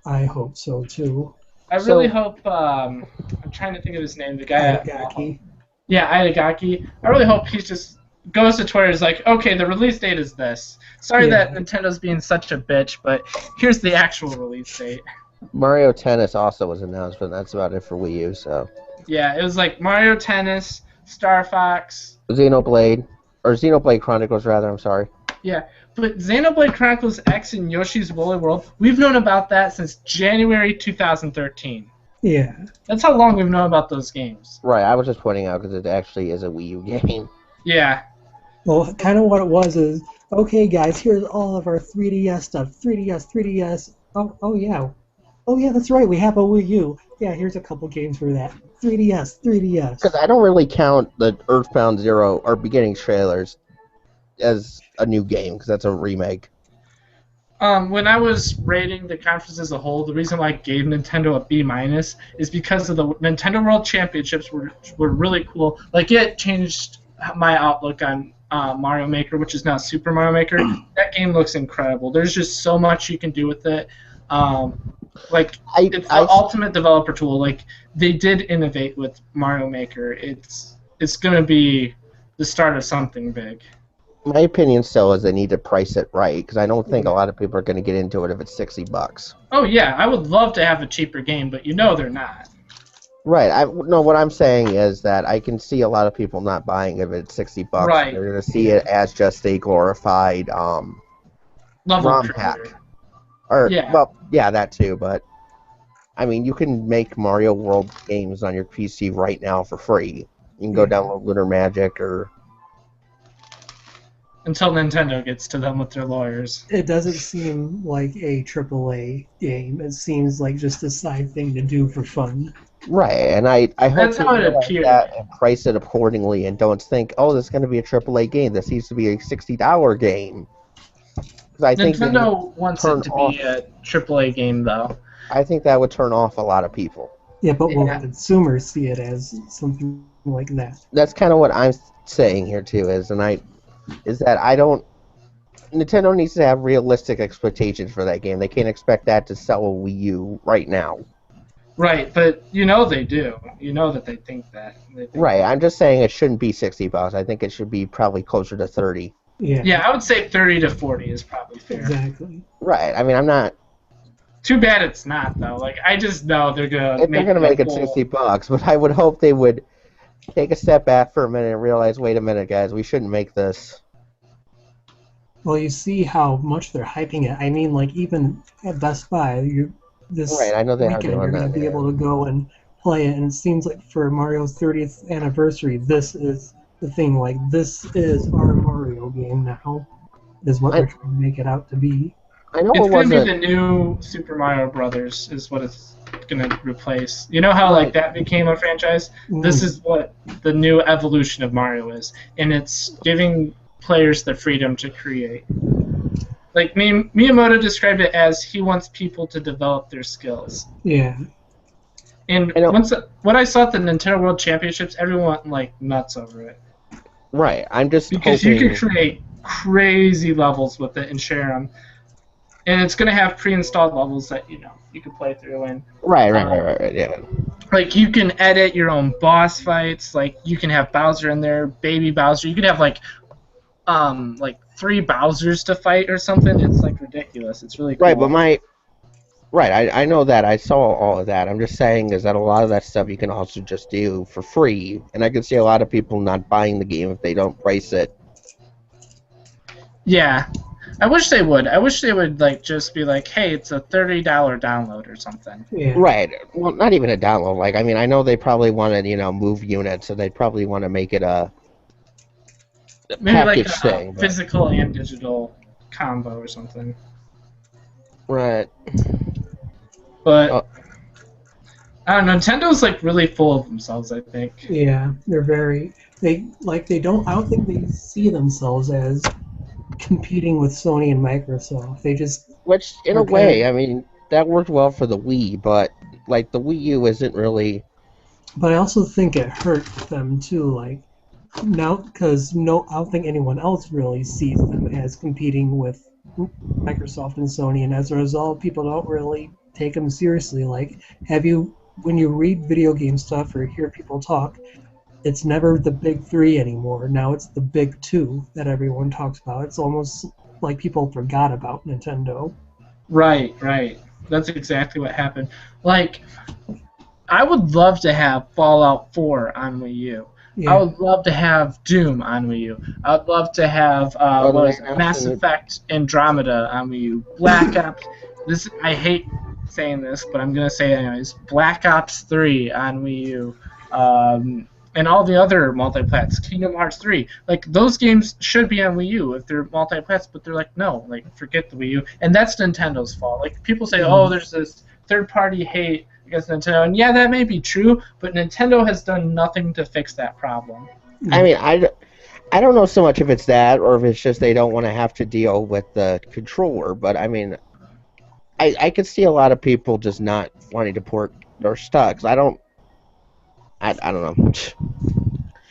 I hope so too. I really hope. I'm trying to think of his name. The guy. Itagaki. Yeah, Itagaki. I really hope he just goes to Twitter and is like, okay, the release date is this. Sorry that Nintendo's being such a bitch, but here's the actual release date. Mario Tennis also was announced, but that's about it for Wii U. So. Yeah, it was like Mario Tennis, Star Fox, Xenoblade Chronicles, rather. I'm sorry. Yeah, but Xenoblade Chronicles X and Yoshi's Woolly World, we've known about that since January 2013. Yeah. That's how long we've known about those games. Right, I was just pointing out because it actually is a Wii U game. Yeah. Well, kind of what it was is, okay, guys, here's all of our 3DS stuff. 3DS. Oh yeah. Oh, yeah, that's right, we have a Wii U. Yeah, here's a couple games for that. 3DS. Because I don't really count the Earthbound Zero or beginning trailers as a new game, because that's a remake. When I was rating the conference as a whole, the reason why I gave Nintendo a B- is because of the Nintendo World Championships were really cool. Like, it changed my outlook on Mario Maker, which is now Super Mario Maker. That game looks incredible. There's just so much you can do with it. It's the ultimate developer tool. Like, they did innovate with Mario Maker. It's gonna be the start of something big. My opinion still is they need to price it right, because I don't think a lot of people are going to get into it if it's $60. Oh yeah, I would love to have a cheaper game, but you know they're not. Right. What I'm saying is that I can see a lot of people not buying it if it's $60. Right. They're going to see it as just a glorified ROM pack. Well, yeah, that too, but I mean, you can make Mario World games on your PC right now for free. You can go download Lunar Magic or... Until Nintendo gets to them with their lawyers. It doesn't seem like a AAA game. It seems like just a side thing to do for fun. Right, and I hope that's how it appears. That and price it accordingly, and don't think, oh, this is going to be a AAA game. This needs to be a $60 game. I think Nintendo wants it to be a AAA game, though. I think that would turn off a lot of people. Yeah, but will consumers see it as something like that? That's kind of what I'm saying here too. Nintendo needs to have realistic expectations for that game. They can't expect that to sell a Wii U right now. Right, but you know they do. You know that they think that. Right, I'm just saying it shouldn't be $60. I think it should be probably closer to $30. Yeah, I would say 30 to 40 is probably fair. Exactly. Right, I mean, I'm not... Too bad it's not, though. Like, I just know they're going to make it $60, but I would hope they would take a step back for a minute and realize, wait a minute, guys, we shouldn't make this. Well, you see how much they're hyping it. I mean, like, even at Best Buy, right, I know they are doing you're going to be able to go and play it, and it seems like for Mario's 30th anniversary, this is the thing. Like, this is our Mario game now, is what they're trying to make it out to be. I know it's it going to wasn't. be the new Super Mario Brothers is what it's going to replace. You know how like that became a franchise? This is what the new evolution of Mario is, and it's giving players the freedom to create. Like Miyamoto described it as he wants people to develop their skills. Yeah. And when I saw at the Nintendo World Championships, everyone went like nuts over it. Right. I'm just because hoping... you can create crazy levels with it and share them. And it's going to have pre-installed levels that you can play through and right, yeah. Like you can edit your own boss fights. Like you can have Bowser in there, baby Bowser. You could have like 3 Bowsers to fight or something. It's like ridiculous. It's really cool. Right, but I know that. I saw all of that. I'm just saying is that a lot of that stuff you can also just do for free, and I can see a lot of people not buying the game if they don't price it. Yeah. I wish they would. I wish they would like just be like, hey, it's a $30 download or something. Yeah. Right. Well, not even a download. Like, I mean, I know they probably want to, move units, so they'd probably want to make it a maybe package like a thing, physical and digital combo or something. Right. But I don't know. Nintendo's like really full of themselves, I think. Yeah, they're very. I don't think they see themselves as competing with Sony and Microsoft. They just... Which, in a way, I mean, that worked well for the Wii, but, like, the Wii U isn't really... But I also think it hurt them, too, like, now, because I don't think anyone else really sees them as competing with Microsoft and Sony, and as a result, people don't really take them seriously. Like, when you read video game stuff or hear people talk, it's never the big 3 anymore. Now it's the big 2 that everyone talks about. It's almost like people forgot about Nintendo. Right. That's exactly what happened. Like, I would love to have Fallout 4 on Wii U. Yeah. I would love to have Doom on Wii U. I would love to have Mass Effect Andromeda on Wii U. Black Ops. I hate saying this, but I'm gonna say it anyways. Black Ops 3 on Wii U. And all the other multi-plats, Kingdom Hearts 3, like those games should be on Wii U if they're multi-plats, but they're like, no, like forget the Wii U, and that's Nintendo's fault. Like people say, oh, there's this third-party hate against Nintendo, and yeah, that may be true, but Nintendo has done nothing to fix that problem. I mean, I don't know so much if it's that or if it's just they don't want to have to deal with the controller, but I mean, I could see a lot of people just not wanting to port their stuff. I don't know.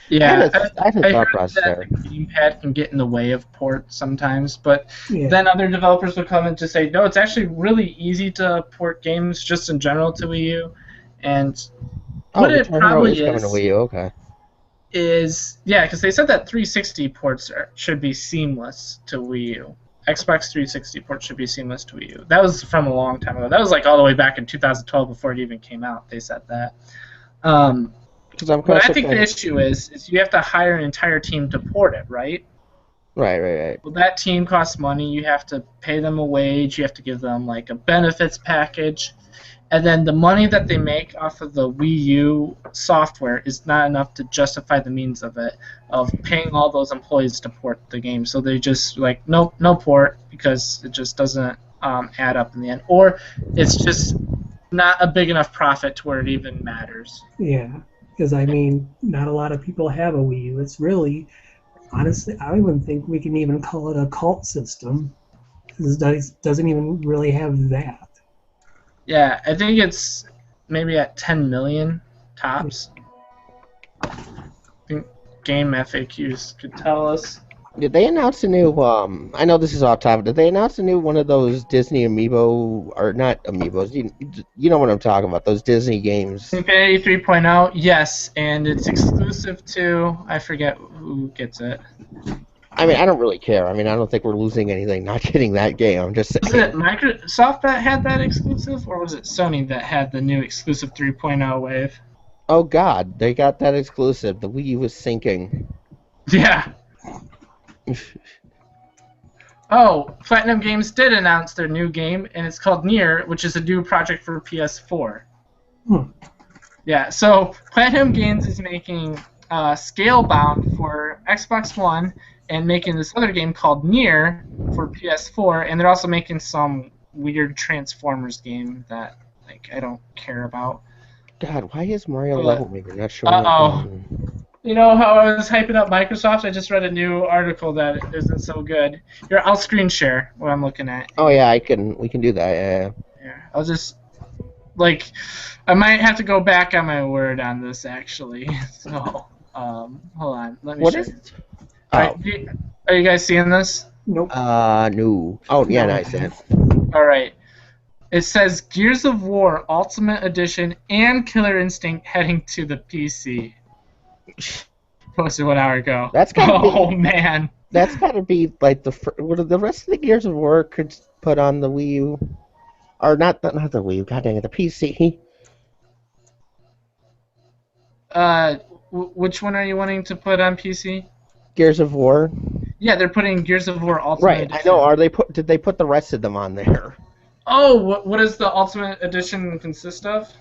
Yeah, I had a thought process there. The gamepad can get in the way of port sometimes, but then other developers will come in to say, no, it's actually really easy to port games just in general to Wii U, and what it probably is coming to Wii U, okay. Is because they said that 360 ports should be seamless to Wii U. Xbox 360 ports should be seamless to Wii U. That was from a long time ago. That was like all the way back in 2012 before it even came out. They said that. But I think the issue is you have to hire an entire team to port it, right? Right. Well, that team costs money. You have to pay them a wage. You have to give them like a benefits package. And then the money that they make off of the Wii U software is not enough to justify the means of paying all those employees to port the game. So they just like, nope, no port, because it just doesn't add up in the end. Or it's just not a big enough profit to where it even matters. Yeah, because I mean, not a lot of people have a Wii U. It's really, honestly, I don't even think we can even call it a cult system. It doesn't even really have that. Yeah, I think it's maybe at 10 million tops. I think Game FAQs could tell us. Did they announce a new, I know this is off topic, did they announce a new one of those Disney Amiibo, or not Amiibos, you know what I'm talking about, those Disney games? Infinity 3.0, yes, and it's exclusive to, I forget who gets it. I mean, I don't really care. I mean, I don't think we're losing anything not getting that game. I'm just saying. Was it Microsoft that had that exclusive, or was it Sony that had the new exclusive 3.0 wave? Oh, God. They got that exclusive. The Wii U was sinking. Yeah. Oh, Platinum Games did announce their new game, and it's called Nier, which is a new project for PS4. Yeah, so Platinum Games is making Scalebound for Xbox One and making this other game called Nier for PS4, and they're also making some weird Transformers game that I don't care about. God, why is Mario But, Level Maker not showing up? uh-oh. You know how I was hyping up Microsoft? I just read a new article that isn't so good. Here, I'll screen share what I'm looking at. Oh yeah, we can do that. Yeah. Here, I'll just I might have to go back on my word on this actually. So, hold on. Let me What show is? you. Oh. Are you guys seeing this? Nope. No. Oh yeah, nice. Yeah. All right. It says Gears of War Ultimate Edition and Killer Instinct heading to the PC. Posted 1 hour ago. That's gotta oh man. That's gotta be like what are the rest of the Gears of War could put on the Wii U, or not the Wii U. God dang it, the PC. Which one are you wanting to put on PC? Gears of War. Yeah, they're putting Gears of War Ultimate Right, Edition. I know. Did they put the rest of them on there? Oh, what does the Ultimate Edition consist of?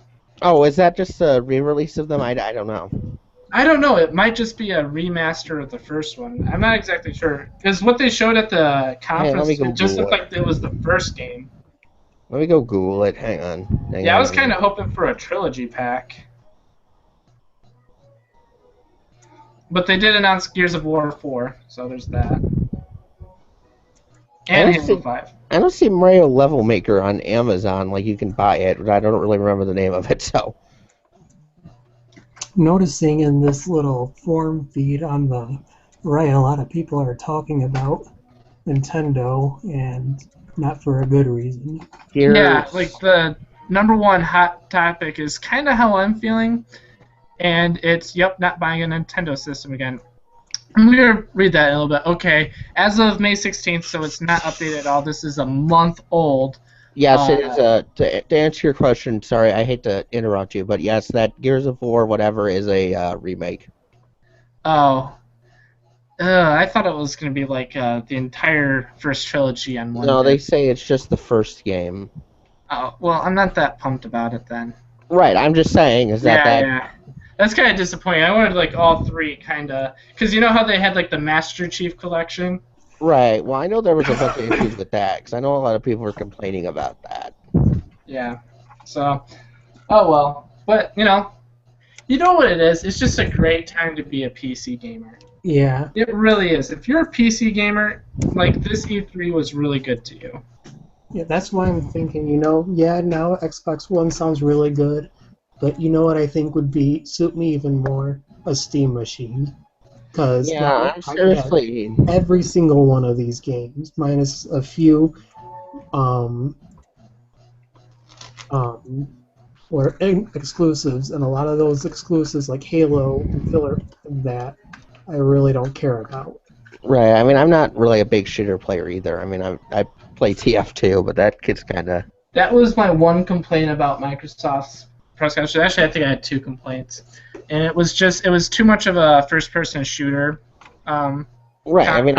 Oh, is that just a re-release of them? I don't know. I don't know. It might just be a remaster of the first one. I'm not exactly sure. Because what they showed at the conference, it just looked like it was the first game. Let me go Google it. Hang on. I was kind of hoping for a trilogy pack. But they did announce Gears of War 4, so there's that. And Halo 5. I don't see Mario Level Maker on Amazon. Like, you can buy it, but I don't really remember the name of it, so... Noticing in this little form feed on the right, a lot of people are talking about Nintendo, and not for a good reason. Yeah, like the number one hot topic is kind of how I'm feeling, and it's, not buying a Nintendo system again. I'm going to read that in a little bit. Okay, as of May 16th, so it's not updated at all. This is a month old. Yes, it is. To answer your question, sorry, I hate to interrupt you, but yes, that Gears of War whatever is a remake. Oh. I thought it was going to be like the entire first trilogy on one. No, they say it's just the first game. Oh, well, I'm not that pumped about it then. Right, I'm just saying, Yeah. That's kind of disappointing. I wanted like all three kind of, because you know how they had like the Master Chief Collection? Right, well, I know there was a bunch of issues with that, because I know a lot of people were complaining about that. Yeah, so, oh well. But, you know what it is? It's just a great time to be a PC gamer. Yeah. It really is. If you're a PC gamer, like, this E3 was really good to you. Yeah, that's why I'm thinking, now Xbox One sounds really good, but you know what I think would suit me even more? A Steam machine. Because seriously, every single one of these games, minus a few, were exclusives, and a lot of those exclusives, like Halo and Filler, that I really don't care about. Right. I mean, I'm not really a big shooter player either. I mean, I play TF2, but that gets kind of. That was my one complaint about Microsoft's press conference. Actually, I think I had two complaints, and it was too much of a first-person shooter. Right. I mean,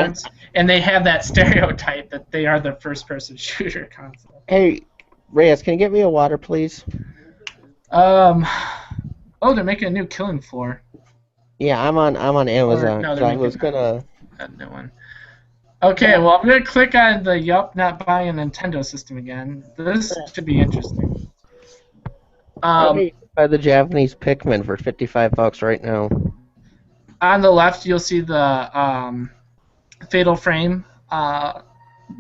and they have that stereotype that they are the first-person shooter console. Hey, Reyes, can you get me a water, please? Oh, they're making a new Killing Floor. Yeah, I'm on Amazon. No, so I was gonna. That new one. Okay, well, I'm gonna click on the not buying a Nintendo system again. This should be interesting. Buy the Japanese Pikmin for $55 right now. On the left, you'll see the Fatal Frame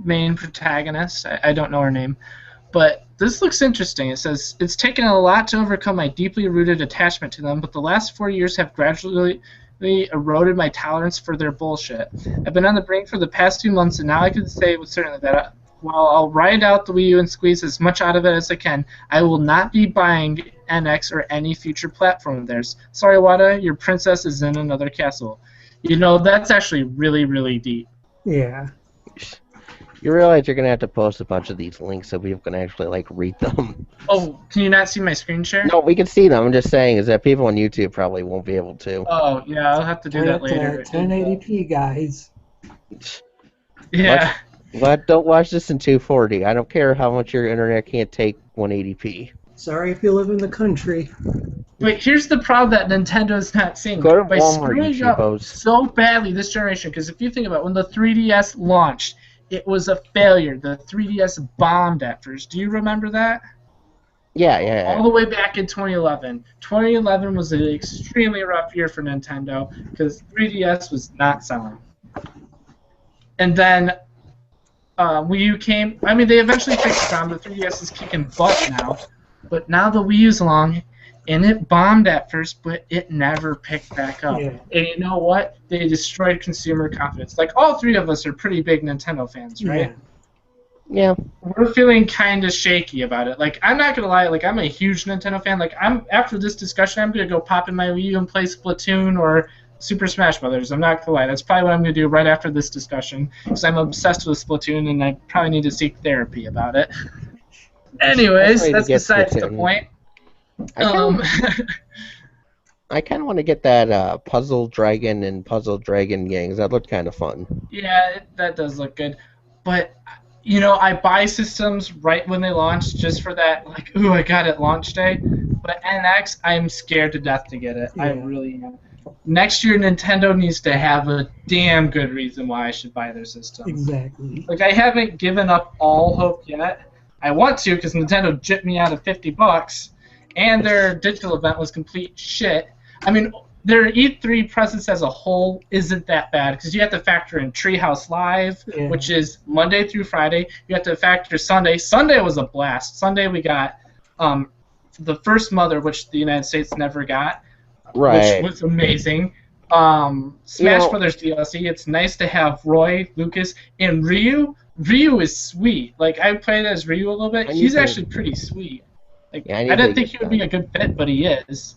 main protagonist. I don't know her name, but this looks interesting. It says, "It's taken a lot to overcome my deeply rooted attachment to them, but the last 4 years have gradually eroded my tolerance for their bullshit. I've been on the brink for the past 2 months, and now I can say with certainty that while I'll ride out the Wii U and squeeze as much out of it as I can, I will not be buying NX or any future platform of theirs. Sorry, Wada, your princess is in another castle." That's actually really, really deep. Yeah. You realize you're going to have to post a bunch of these links so people can actually, read them. Oh, can you not see my screen share? No, we can see them. I'm just saying is that people on YouTube probably won't be able to. Oh, yeah, I'll have to do that later. 1080p, guys. Yeah. Don't watch this in 240. I don't care how much your internet can't take 180p. Sorry if you live in the country. But here's the problem that Nintendo's not seeing. Go to By Walmart, screwing you up cheapos. so badly this generation, because if you think about it, when the 3DS launched, it was a failure. The 3DS bombed at first. Do you remember that? Yeah. All the way back in 2011. 2011 was an extremely rough year for Nintendo because 3DS was not selling. And then Wii U came. I mean, they eventually fixed it on. The 3DS is kicking butt now. But now the Wii U's along, and it bombed at first, but it never picked back up. Yeah. And you know what? They destroyed consumer confidence. Like, all three of us are pretty big Nintendo fans, right? Yeah. We're feeling kind of shaky about it. Like, I'm not gonna lie. Like, I'm a huge Nintendo fan. Like, after this discussion, I'm gonna go pop in my Wii U and play Splatoon or Super Smash Brothers. I'm not gonna lie. That's probably what I'm gonna do right after this discussion because I'm obsessed with Splatoon and I probably need to seek therapy about it. Anyways, that's besides the point. I kind of want to get that Puzzle Dragon and Puzzle Dragon gangs. That looked kind of fun. Yeah, that does look good. But, you know, I buy systems right when they launch just for that, like, ooh, I got it launch day. But NX, I'm scared to death to get it. Yeah. I really am. Next year, Nintendo needs to have a damn good reason why I should buy their system. Exactly. Like, I haven't given up all hope yet. I want to because Nintendo jipped me out of $50, and their digital event was complete shit. I mean, their E3 presence as a whole isn't that bad because you have to factor in Treehouse Live, which is Monday through Friday. You have to factor Sunday. Sunday was a blast. Sunday we got the first Mother, which the United States never got, which was amazing. Smash Brothers DLC. It's nice to have Roy, Lucas, and Ryu. Ryu is sweet. Like, I played as Ryu a little bit. He's actually pretty sweet. Like, I didn't think he would be a good fit, but he is.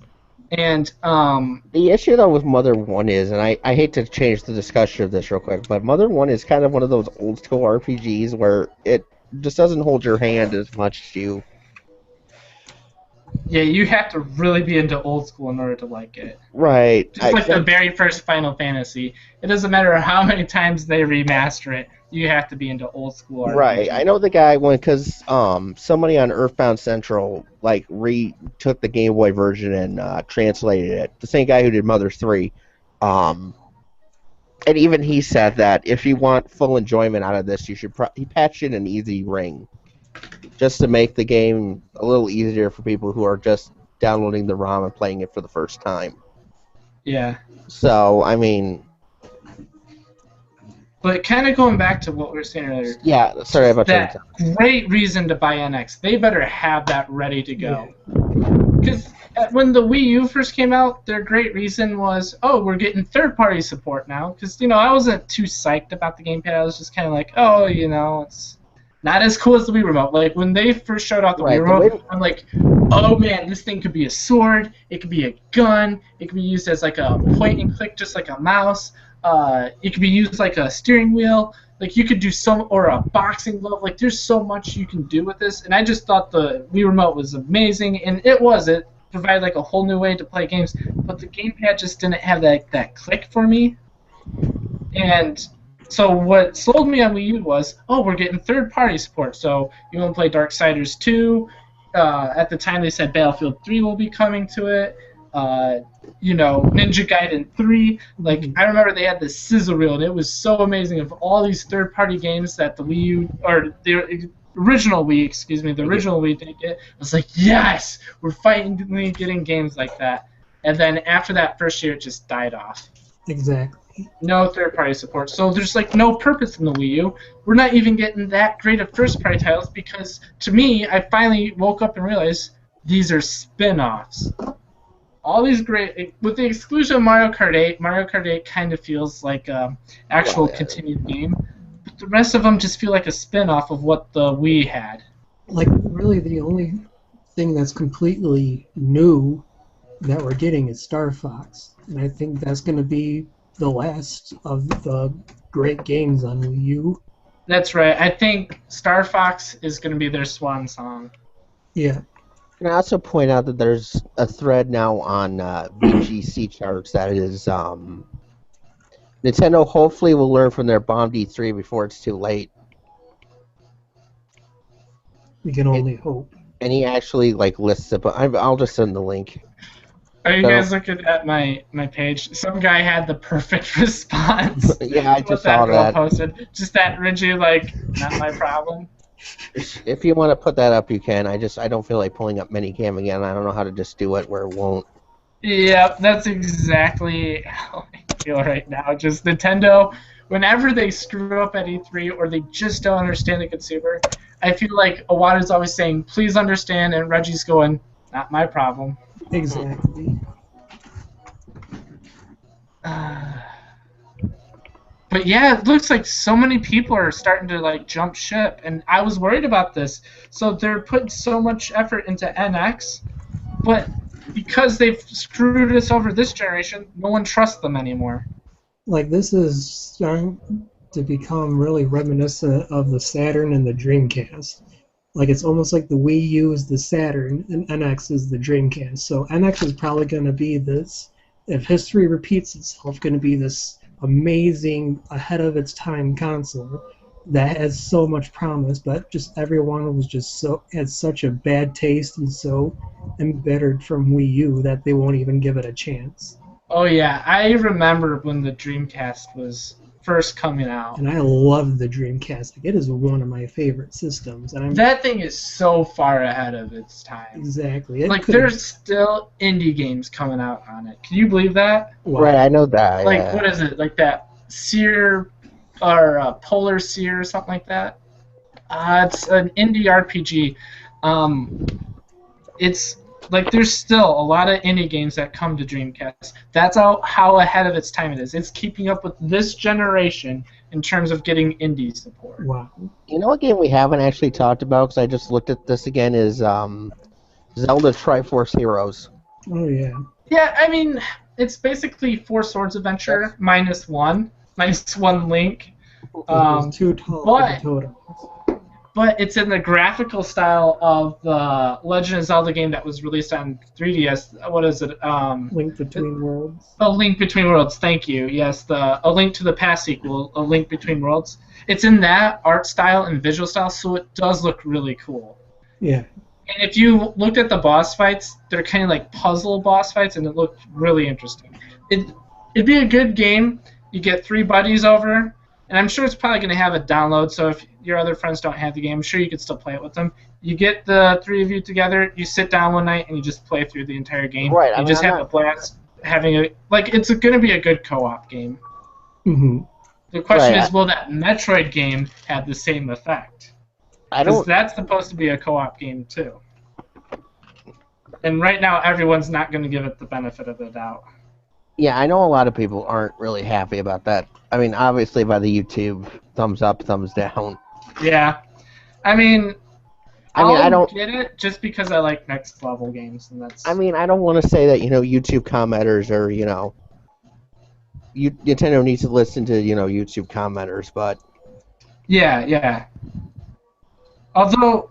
And the issue though with Mother 1 is, and I hate to change the discussion of this real quick, but Mother 1 is kind of one of those old school RPGs where it just doesn't hold your hand as much as you. Yeah, you have to really be into old school in order to like it. Right. Just like the very first Final Fantasy. It doesn't matter how many times they remaster it, you have to be into old school RPG. Right. I know the guy went because somebody on Earthbound Central like took the Game Boy version and translated it. The same guy who did Mother 3. And even he said that if you want full enjoyment out of this, you should he patched in an easy ring. Just to make the game a little easier for people who are just downloading the ROM and playing it for the first time. Yeah. So, I mean... But kind of going back to what we were saying earlier. Yeah, sorry about that. Great reason to buy NX. They better have that ready to go. Because when the Wii U first came out, their great reason was, oh, we're getting third-party support now. Because, you know, I wasn't too psyched about the gamepad. I was just kind of like, oh, you know, it's... not as cool as the Wii Remote. Like, when they first showed out the Wii Remote, I'm like, oh man, this thing could be a sword, it could be a gun, it could be used as like a point and click just like a mouse, it could be used like a steering wheel, like you could do or a boxing glove, like there's so much you can do with this, and I just thought the Wii Remote was amazing, and it provided like a whole new way to play games, but the gamepad just didn't have that click for me, and... So what sold me on Wii U was, oh, we're getting third-party support. So you want to play Darksiders 2. At the time they said Battlefield 3 will be coming to it. You know, Ninja Gaiden 3. Like, I remember they had this sizzle reel, and it was so amazing of all these third-party games that the Wii U, or the original Wii didn't get. I was like, yes! We're finally getting games like that. And then after that first year, it just died off. Exactly. No third-party support. So there's like no purpose in the Wii U. We're not even getting that great of first-party titles because, to me, I finally woke up and realized these are spin-offs. All these great... With the exclusion of Mario Kart 8 kind of feels like an actual continued game. But the rest of them just feel like a spin-off of what the Wii had. Like, really, the only thing that's completely new that we're getting is Star Fox. And I think that's going to be the last of the great games on Wii U. That's right. I think Star Fox is going to be their swan song. Yeah. Can I also point out that there's a thread now on VGC charts that is Nintendo hopefully will learn from their bombed E3 before it's too late. We can only hope. And he actually like lists it, but I'll just send the link. Are you So- guys looking at my page? Some guy had the perfect response. Yeah, I to what just saw girl that. posted. Just that rigid, like, not my problem. If you want to put that up, you can. I don't feel like pulling up Minicam again. I don't know how to just do it where it won't. Yep, that's exactly how I feel right now. Just Nintendo, whenever they screw up at E3 or they just don't understand the consumer, I feel like Iwata's always saying, please understand, and Reggie's going, not my problem. Exactly. But yeah, it looks like so many people are starting to like jump ship, and I was worried about this. So they're putting so much effort into NX, but because they've screwed us over this generation, no one trusts them anymore. Like, this is starting to become really reminiscent of the Saturn and the Dreamcast. Like, it's almost like the Wii U is the Saturn and NX is the Dreamcast. So NX is probably going to be this, if history repeats itself, going to be this amazing, ahead of its time console that has so much promise, but just everyone was just had such a bad taste and so embittered from Wii U that they won't even give it a chance. Oh yeah, I remember when the Dreamcast was first coming out. And I love the Dreamcast. Like, it is one of my favorite systems. And that thing is so far ahead of its time. Exactly. Like, there's still indie games coming out on it. Can you believe that? Right, I know that. Like, yeah. what is it? Like that Sear or Polar Sear or something like that? It's an indie RPG. It's like there's still a lot of indie games that come to Dreamcast. That's how ahead of its time it is. It's keeping up with this generation in terms of getting indie support. Wow. You know what game we haven't actually talked about, because I just looked at this again, is Zelda Triforce Heroes. Oh, yeah. Yeah, I mean, it's basically Four Swords Adventure minus one Link. Too tall for the totem. But it's in the graphical style of the Legend of Zelda game that was released on 3DS. What is it? Link Between Worlds. A Link Between Worlds. Thank you. Yes, A Link to the Past sequel, A Link Between Worlds. It's in that art style and visual style, so it does look really cool. Yeah. And if you looked at the boss fights, they're kind of like puzzle boss fights, and it looked really interesting. It'd be a good game. You get 3 buddies over, and I'm sure it's probably going to have a download, so if your other friends don't have the game, I'm sure you could still play it with them. You get the 3 of you together, you sit down one night, and you just play through the entire game. Right. You just have a blast having it's going to be a good co-op game. Mm-hmm. The question is, will that Metroid game have the same effect? Because that's supposed to be a co-op game, too. And right now, everyone's not going to give it the benefit of the doubt. Yeah, I know a lot of people aren't really happy about that. I mean, obviously by the YouTube thumbs up, thumbs down. Yeah. I mean, I don't get it just because I like next level games, and that's. I mean, I don't want to say that YouTube commenters are Nintendo needs to listen to YouTube commenters, but. Yeah. Although,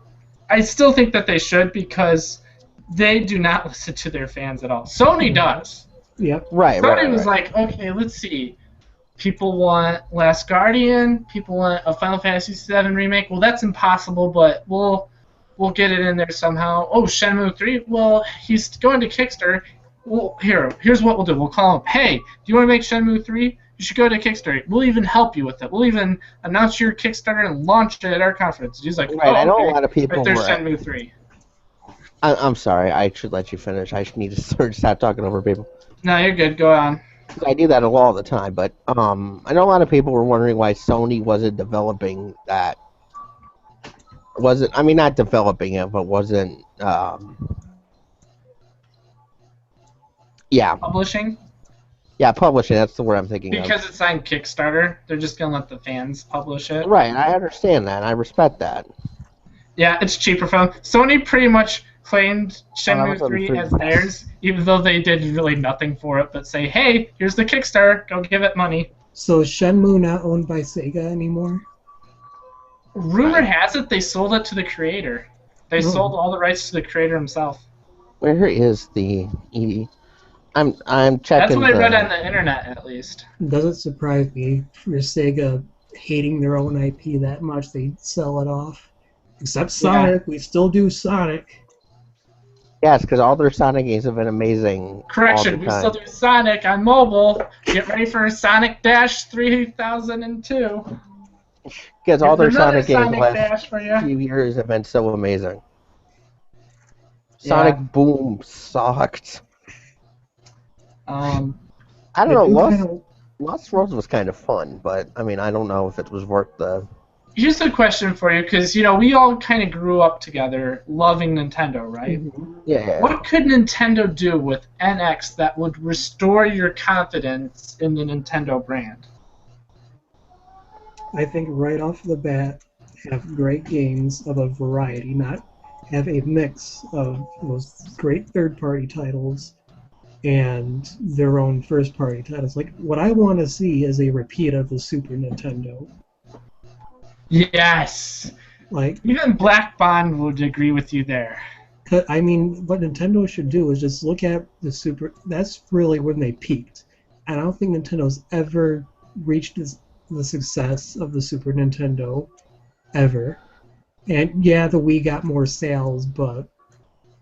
I still think that they should, because they do not listen to their fans at all. Sony does. Yep. Right. Sony was like, okay, let's see. People want Last Guardian. People want a Final Fantasy VII remake. Well, that's impossible, but we'll get it in there somehow. Oh, Shenmue 3. Well, he's going to Kickstarter. Well, here's what we'll do. We'll call him. Hey, do you want to make Shenmue 3? You should go to Kickstarter. We'll even help you with it. We'll even announce your Kickstarter and launch it at our conference. He's like, right. I know a lot of people. Right, there's Shenmue 3. I'm sorry. I should let you finish. I should need to stop talking over people. No, you're good. Go on. I do that all the time, but I know a lot of people were wondering why Sony wasn't developing that. Not developing it, but wasn't. Yeah. Publishing? Yeah, publishing. That's the word I'm thinking of. Because it's on Kickstarter, they're just going to let the fans publish it. Right, I understand that. I respect that. Yeah, it's cheaper for them. Sony pretty much claimed Shenmue 3 as theirs, even though they did really nothing for it, but say, hey, here's the Kickstarter, go give it money. So is Shenmue not owned by Sega anymore? Rumor has it they sold it to the creator. They sold all the rights to the creator himself. Where is the EV? I'm checking. That's what I read on the internet, at least. It doesn't surprise me for Sega hating their own IP that much. They sell it off. Except Sonic, we still do Sonic. Yes, because all their Sonic games have been amazing. Correction, all the we time. still do Sonic on mobile. Get ready for Sonic Dash 3002. Because all their Here's another Sonic games the Sonic last Dash for you. few years have been so amazing. Yeah. Sonic Boom sucked. I I don't know. Lost Worlds was kind of fun, but I mean, I don't know if it was worth the. Here's a question for you, because we all kind of grew up together loving Nintendo, right? Yeah. What could Nintendo do with NX that would restore your confidence in the Nintendo brand? I think right off the bat, have great games of a variety, not have a mix of those great third-party titles and their own first-party titles. Like, what I want to see is a repeat of the Super Nintendo. Yes! Like, even Black Bond would agree with you there. I mean, what Nintendo should do is just look at the Super... That's really when they peaked. I don't think Nintendo's ever reached the success of the Super Nintendo, ever. And yeah, the Wii got more sales, but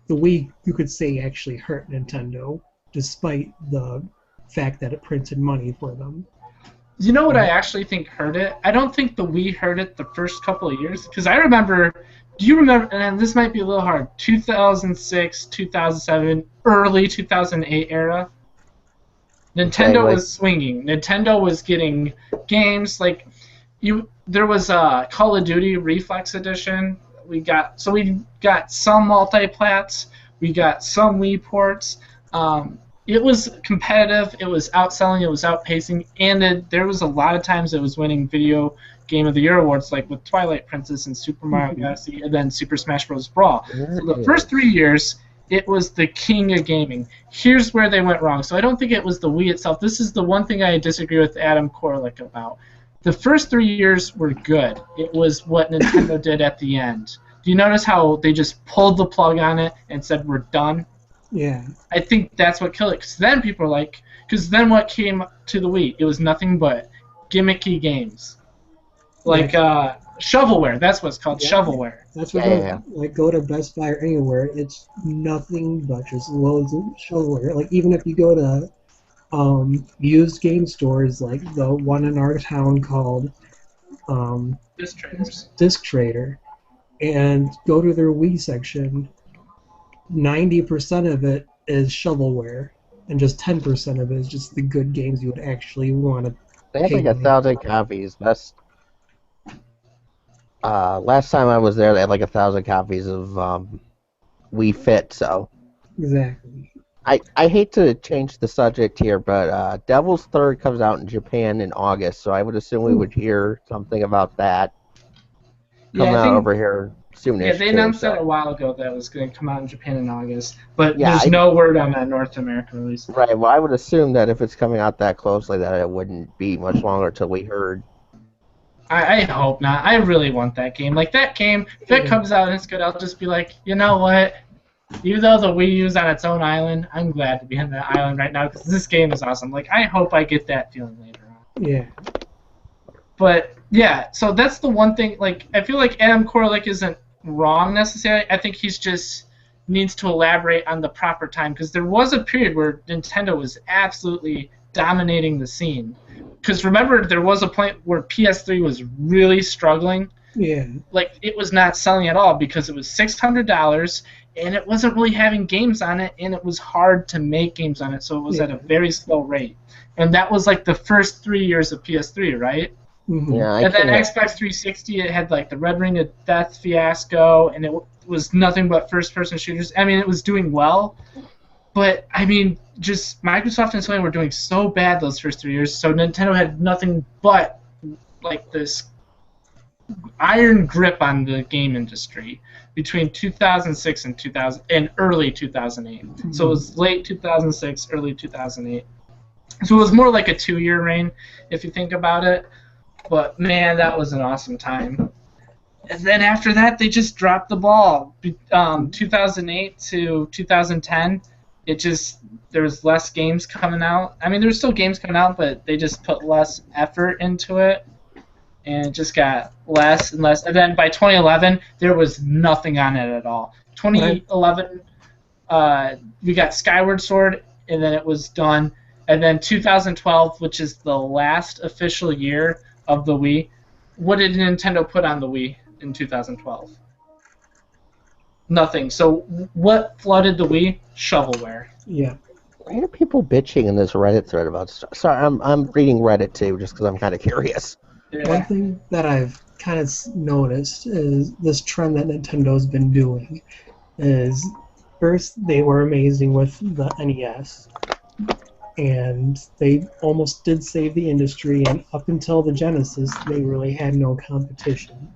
the Wii, you could say, actually hurt Nintendo, despite the fact that it printed money for them. You know what I actually think hurt it? I don't think the Wii hurt it the first couple of years, because I remember, do you remember, and this might be a little hard, 2006, 2007, early 2008 era? Nintendo was swinging. Nintendo was getting games like there was a Call of Duty Reflex Edition. We got some multiplats. We got some Wii ports. It was competitive. It was outselling. It was outpacing, and there was a lot of times it was winning Video Game of the Year awards, like with Twilight Princess and Super Mario Galaxy, and then Super Smash Bros. Brawl. So the first 3 years, it was the king of gaming. Here's where they went wrong. So I don't think it was the Wii itself. This is the one thing I disagree with Adam Korlick about. The first 3 years were good. It was what Nintendo did at the end. Do you notice how they just pulled the plug on it and said, we're done? Yeah. I think that's what killed it. Because then people were like, because then what came to the Wii? It was nothing but gimmicky games. Like shovelware. That's what it's called, shovelware. That's what like go to Best Buy or anywhere, it's nothing but just loads of shovelware. Like even if you go to used game stores like the one in our town called Disc Trader, and go to their Wii section, 90% of it is shovelware, and just 10% of it is just the good games you would actually want to. They have like 1,000 copies. That's last time I was there, they had like 1,000 copies of Wii Fit. So exactly. I hate to change the subject here, but Devil's Third comes out in Japan in August, so I would assume we would hear something about that coming out over here soonish. Yeah, they announced that a while ago that it was going to come out in Japan in August, but there's no word on that North American release. Right, well, I would assume that if it's coming out that closely, that it wouldn't be much longer till we heard. I hope not. I really want that game. Like, that game, if it comes out and it's good, I'll just be like, you know what? Even though the Wii U's on its own island, I'm glad to be on that island right now because this game is awesome. Like, I hope I get that feeling later on. Yeah. But, yeah, so that's the one thing. Like, I feel like Adam Korlick isn't wrong necessarily. I think he's just needs to elaborate on the proper time because there was a period where Nintendo was absolutely dominating the scene. Because remember, there was a point where PS3 was really struggling. Yeah. Like, it was not selling at all because it was $600 and it wasn't really having games on it, and it was hard to make games on it, so it was at a very slow rate. And that was like the first 3 years of PS3, right? Mm-hmm. Yeah, and then Xbox 360, it had like the Red Ring of Death fiasco, and it was nothing but first-person shooters. I mean, it was doing well, but I mean, just Microsoft and Sony were doing so bad those first 3 years, so Nintendo had nothing but like this iron grip on the game industry between 2006 and early 2008. Mm-hmm. So it was late 2006, early 2008. So it was more like a 2-year reign, if you think about it. But man, that was an awesome time. And then after that, they just dropped the ball. 2008 to 2010, there was less games coming out. I mean, there were still games coming out, but they just put less effort into it. And it just got less and less. And then by 2011, there was nothing on it at all. 2011, we got Skyward Sword, and then it was done. And then 2012, which is the last official year of the Wii. What did Nintendo put on the Wii in 2012? Nothing. So what flooded the Wii? Shovelware. Yeah. Why are people bitching in this Reddit thread about stuff? Sorry, I'm reading Reddit too, just because I'm kind of curious. Yeah. One thing that I've kind of noticed is this trend that Nintendo's been doing is first they were amazing with the NES, and they almost did save the industry, and up until the Genesis, they really had no competition.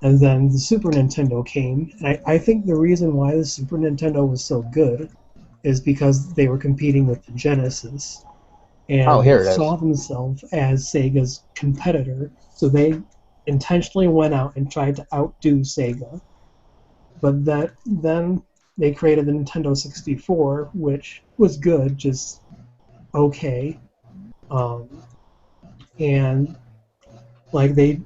And then the Super Nintendo came, and I think the reason why the Super Nintendo was so good is because they were competing with the Genesis. And here it they is. saw themselves as Sega's competitor, so they intentionally went out and tried to outdo Sega. But then they created the Nintendo 64, which was good, just okay. And like that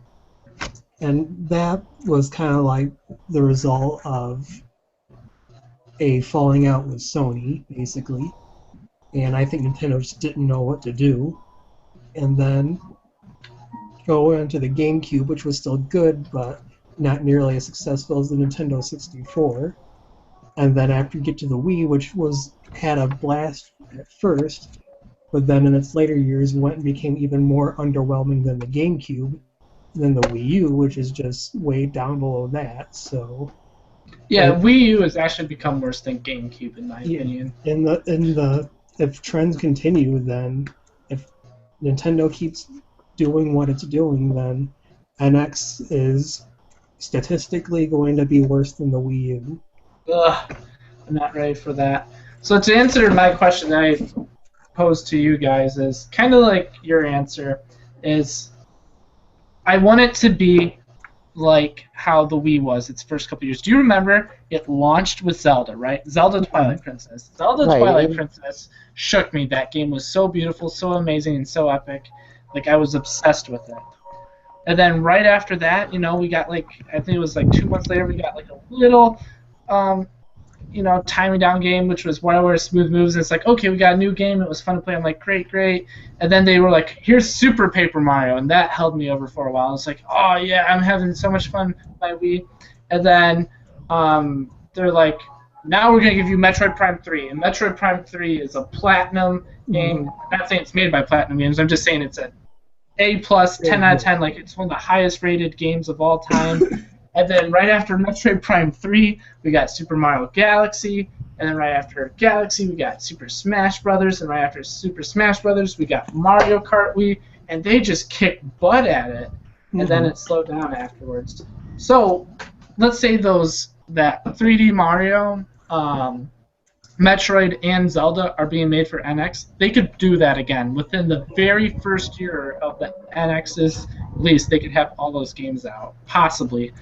was kind of like the result of a falling out with Sony, basically. And I think Nintendo just didn't know what to do. And then go into the GameCube, which was still good, but not nearly as successful as the Nintendo 64. And then after you get to the Wii, which had a blast at first, but then in its later years went and became even more underwhelming than the GameCube. And then the Wii U, which is just way down below that. So yeah, Wii U has actually become worse than GameCube in my opinion. If trends continue, then if Nintendo keeps doing what it's doing, then NX is statistically going to be worse than the Wii U. Ugh, I'm not ready for that. So to answer my question that I posed to you guys is kind of like your answer is I want it to be like how the Wii was its first couple years. Do you remember it launched with Zelda, right? Zelda Twilight Princess. Zelda Twilight Princess shook me. That game was so beautiful, so amazing, and so epic. Like, I was obsessed with it. And then right after that, we got I think it was 2 months later, we got a little, timing down game, which was WarioWare Smooth Moves. And it's okay, we got a new game. It was fun to play. I'm like, great. And then they were like, here's Super Paper Mario, and that held me over for a while. It's like, oh yeah, I'm having so much fun with my Wii. And then they're like, now we're gonna give you Metroid Prime 3, and Metroid Prime 3 is a platinum game. I'm not saying it's made by Platinum Games. I'm just saying it's an A+, 10 out of 10. It's one of the highest rated games of all time. And then right after Metroid Prime 3, we got Super Mario Galaxy. And then right after Galaxy, we got Super Smash Brothers. And right after Super Smash Brothers, we got Mario Kart Wii. And they just kicked butt at it. And then it slowed down afterwards. So let's say that 3D Mario, Metroid, and Zelda are being made for NX. They could do that again. Within the very first year of the NX's release, they could have all those games out, possibly.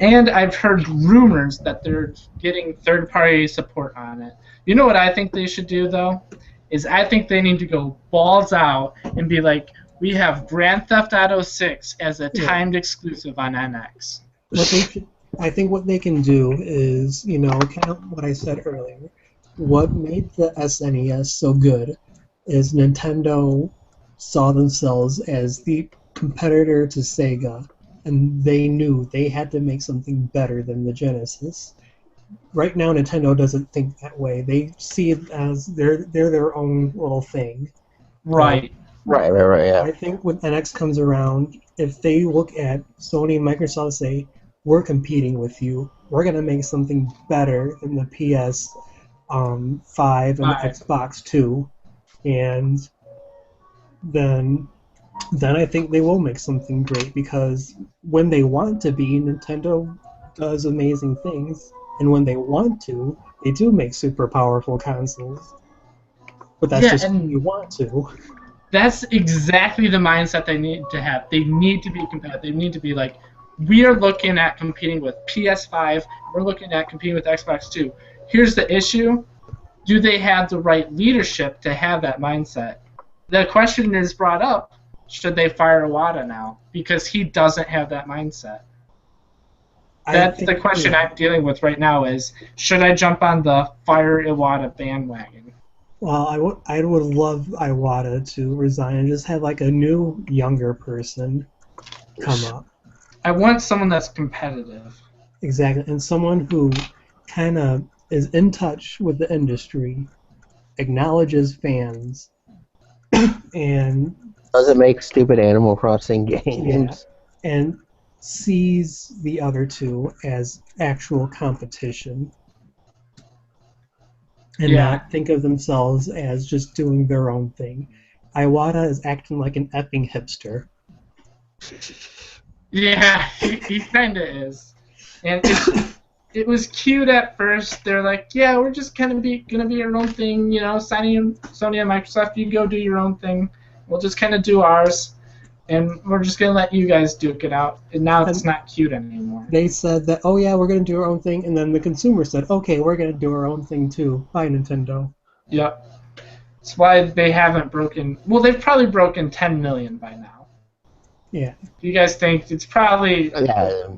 And I've heard rumors that they're getting third-party support on it. You know what I think they should do, though? Is I think they need to go balls out and be like, we have Grand Theft Auto 6 as a timed exclusive on NX. I think what they can do is, kind of what I said earlier. What made the SNES so good is Nintendo saw themselves as the competitor to Sega, and they knew they had to make something better than the Genesis. Right now, Nintendo doesn't think that way. They see it as they're their own little thing. Right. Right, yeah. I think when NX comes around, if they look at Sony and Microsoft and say, we're competing with you, we're going to make something better than the PS 5 and the Xbox 2, and then I think they will make something great, because when they want to be, Nintendo does amazing things, and when they want to, they do make super powerful consoles. But that's just when you want to. That's exactly the mindset they need to have. They need to be competitive. They need to be like, we are looking at competing with PS5, we're looking at competing with Xbox 2. Here's the issue. Do they have the right leadership to have that mindset? The question is brought up, should they fire Iwata now? Because he doesn't have that mindset. That's the question I'm dealing with right now is, should I jump on the Fire Iwata bandwagon? Well, I would love Iwata to resign and just have like a new, younger person come up. I want someone that's competitive. Exactly, and someone who kind of is in touch with the industry, acknowledges fans, and doesn't make stupid Animal Crossing games. Yeah, and sees the other two as actual competition. And not think of themselves as just doing their own thing. Iwata is acting like an effing hipster. Yeah, he kind of is. And it was cute at first. They're like, yeah, we're just kind of gonna be our own thing, you know, Sony and Microsoft, you go do your own thing. We'll just kind of do ours. And we're just going to let you guys duke it out. And now it's not cute anymore. They said that, oh yeah, we're going to do our own thing. And then the consumer said, okay, we're going to do our own thing too. Bye, Nintendo. Yep. That's why they haven't broken... Well, they've probably broken 10 million by now. Yeah. You guys think it's probably... Yeah.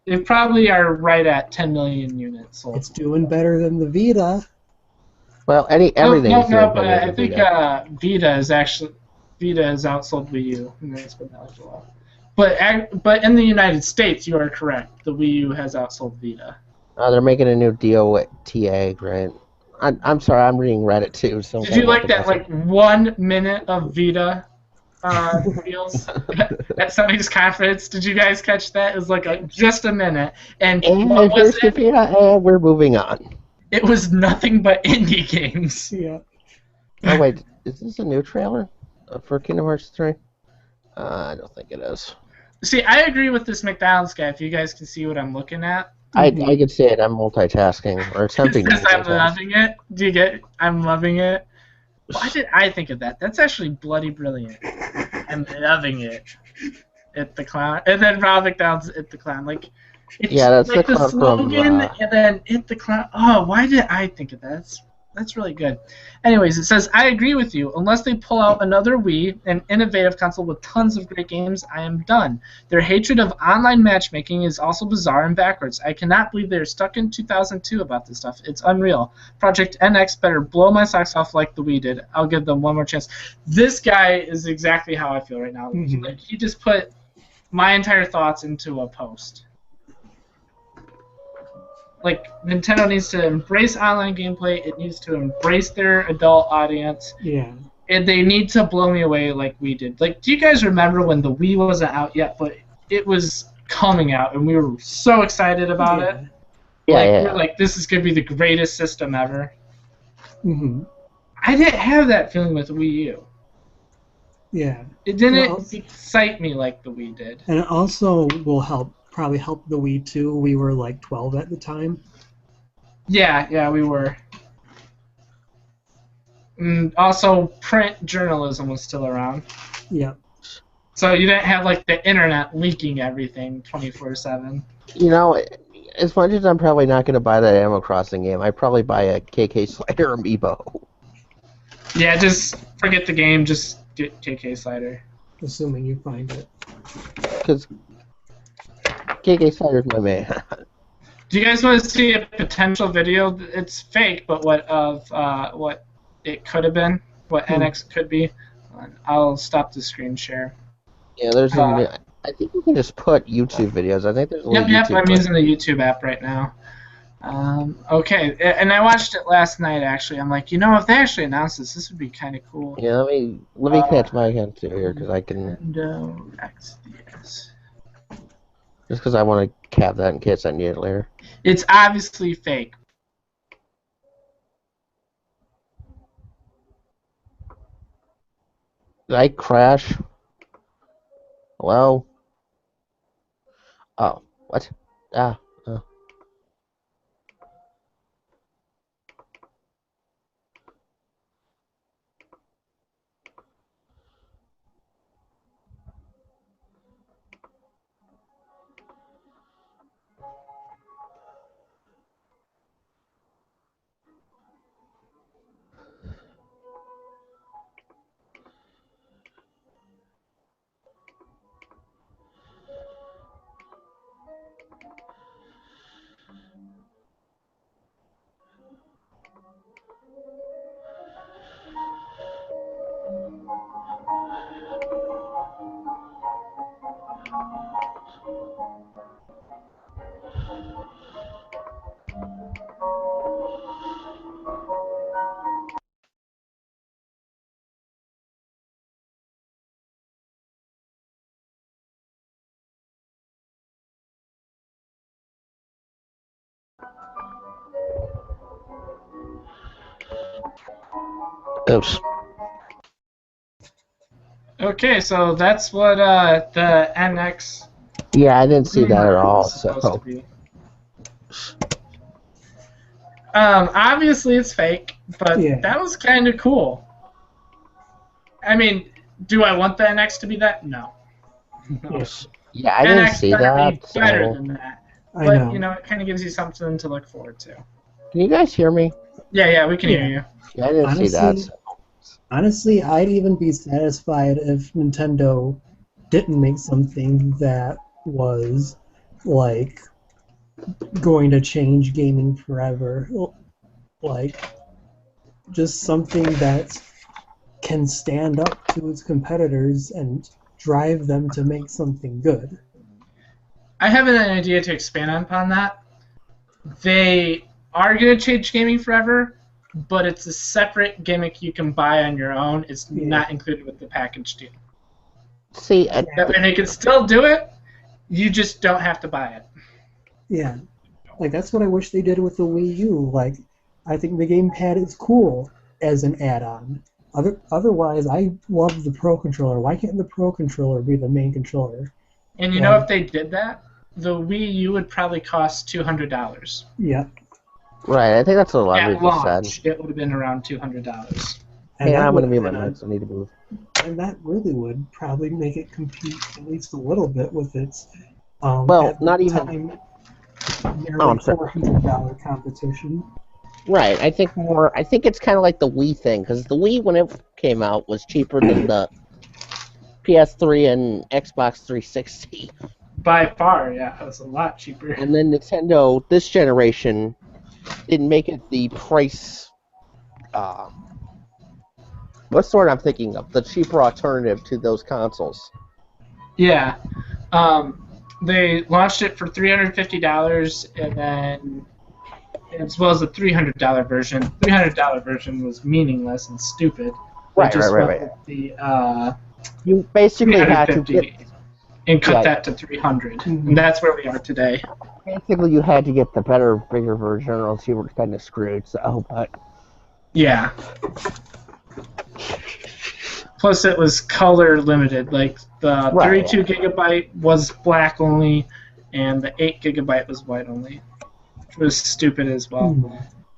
They probably are right at 10 million units sold. It's doing better than the Vita. Well, everything is doing but better I think Vita is actually... Vita has outsold Wii U, and that's been eligible. But in the United States, you are correct. The Wii U has outsold Vita. They're making a new deal with TA, right? I'm sorry, I'm reading Reddit too. So did you like that 1 minute of Vita reels at Sony's conference? Did you guys catch that? It was like just a minute, and what was it? Vita, we're moving on. It was nothing but indie games. Yeah. Oh wait, is this a new trailer for Kingdom Hearts 3? I don't think it is. See, I agree with this McDonald's guy. If you guys can see what I'm looking at, I can see it. I'm multitasking or attempting to multitask. I'm loving it. Do you get? I'm loving it. Why did I think of that? That's actually bloody brilliant. I'm loving it. It the clown, and then Ronald McDonald's it the clown. Like, it's that's like the slogan, and then it the clown. Oh, why did I think of that? That's really good. Anyways, it says, I agree with you. Unless they pull out another Wii, an innovative console with tons of great games, I am done. Their hatred of online matchmaking is also bizarre and backwards. I cannot believe they're stuck in 2002 about this stuff. It's unreal. Project NX better blow my socks off like the Wii did. I'll give them one more chance. This guy is exactly how I feel right now. Like, he just put my entire thoughts into a post. Like, Nintendo needs to embrace online gameplay. It needs to embrace their adult audience. Yeah. And they need to blow me away like we did. Like, do you guys remember when the Wii wasn't out yet, but it was coming out, and we were so excited about it? Yeah, we were like, this is going to be the greatest system ever. Mm-hmm. I didn't have that feeling with Wii U. Yeah. It didn't excite me like the Wii did. And it also will probably help the Wii too. We were like 12 at the time. Yeah, we were. And also, print journalism was still around. Yeah. So you didn't have like the internet leaking everything 24/7. You know, as much as I'm probably not going to buy that Animal Crossing game, I'd probably buy a KK Slider amiibo. Yeah, just forget the game. Just get KK Slider. Assuming you find it. Because KK Slider's my man. Do you guys want to see a potential video? It's fake, but what it could have been, what NX could be. I'll stop the screen share. Yeah, I think you can just put YouTube videos. I think there's a little Yep, I'm using the YouTube app right now. Okay, and I watched it last night, actually. I'm like, if they actually announced this would be kind of cool. Yeah, let me catch my hand too here, because I can... Nintendo XDS. Just because I want to cap that in case I need it later. It's obviously fake. Did I crash? Hello? Oh, what? Ah. Oops. Okay, so that's what the NX. Yeah, I didn't see that at all. was supposed to So. be. Obviously it's fake, but Yeah. that was kind of cool. I mean, do I want the NX to be that? No. Yeah, I didn't see that. Be better than that. I But know. you know, it kind of gives you something to look forward to. Can you guys hear me? Yeah, we can hear you. Yeah, I didn't see that. So. Honestly, I'd even be satisfied if Nintendo didn't make something that was like going to change gaming forever. Like just something that can stand up to its competitors and drive them to make something good. I have an idea to expand upon that. They are going to change gaming forever, but it's a separate gimmick you can buy on your own. It's not included with the package deal. See, and they can still do it. You just don't have to buy it. Yeah, like that's what I wish they did with the Wii U. Like, I think the gamepad is cool as an add-on. Otherwise, I love the Pro Controller. Why can't the Pro Controller be the main controller? And you know, if they did that, the Wii U would probably cost $200. Yeah. Right, I think that's what a lot of people said. It would have been around $200. Yeah, I'm going to mute my mic, so I need to move. And that really would probably make it compete at least a little bit with its well, not even nearly $400 competition. Right, I think it's kind of like the Wii thing, because the Wii, when it came out, was cheaper than the PS3 and Xbox 360. By far, yeah, it was a lot cheaper. And then Nintendo, this generation, didn't make it the price. What's the word I'm thinking of? The cheaper alternative to those consoles. Yeah, they launched it for $350, and then as well as the $300 version. $300 version was meaningless and stupid. Right. You basically had to get and cut that to 300, and that's where we are today. Basically, you had to get the better, bigger version, or else you were kind of screwed. So, but yeah. Plus, it was color limited. Like the 32 gigabyte was black only, and the 8 gigabyte was white only, which was stupid as well.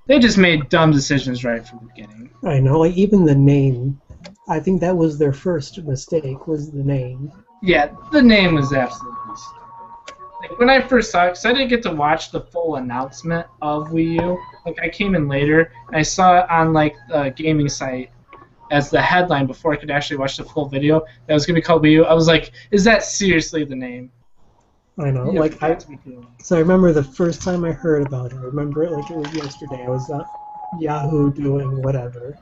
They just made dumb decisions right from the beginning. I know, like even the name. I think that was their first mistake. Was the name? Yeah, the name was absolutely stupid. Like when I first saw it, because I didn't get to watch the full announcement of Wii U. Like I came in later, and I saw it on like the gaming site as the headline before I could actually watch the full video. That was gonna be called Wii U. I was like, is that seriously the name? I know, so I remember the first time I heard about it. I remember it like it was yesterday. I was at Yahoo doing whatever,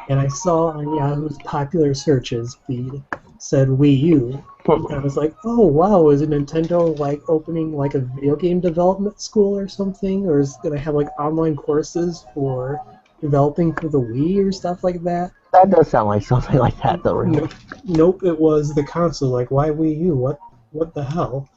and I saw on Yahoo's popular searches feed said Wii U. And I was like, oh wow, is it Nintendo like opening like a video game development school or something, or is it gonna have like online courses for developing for the Wii or stuff like that? That does sound like something like that, though. Really. Nope, it was the console. Like, why Wii U? What the hell?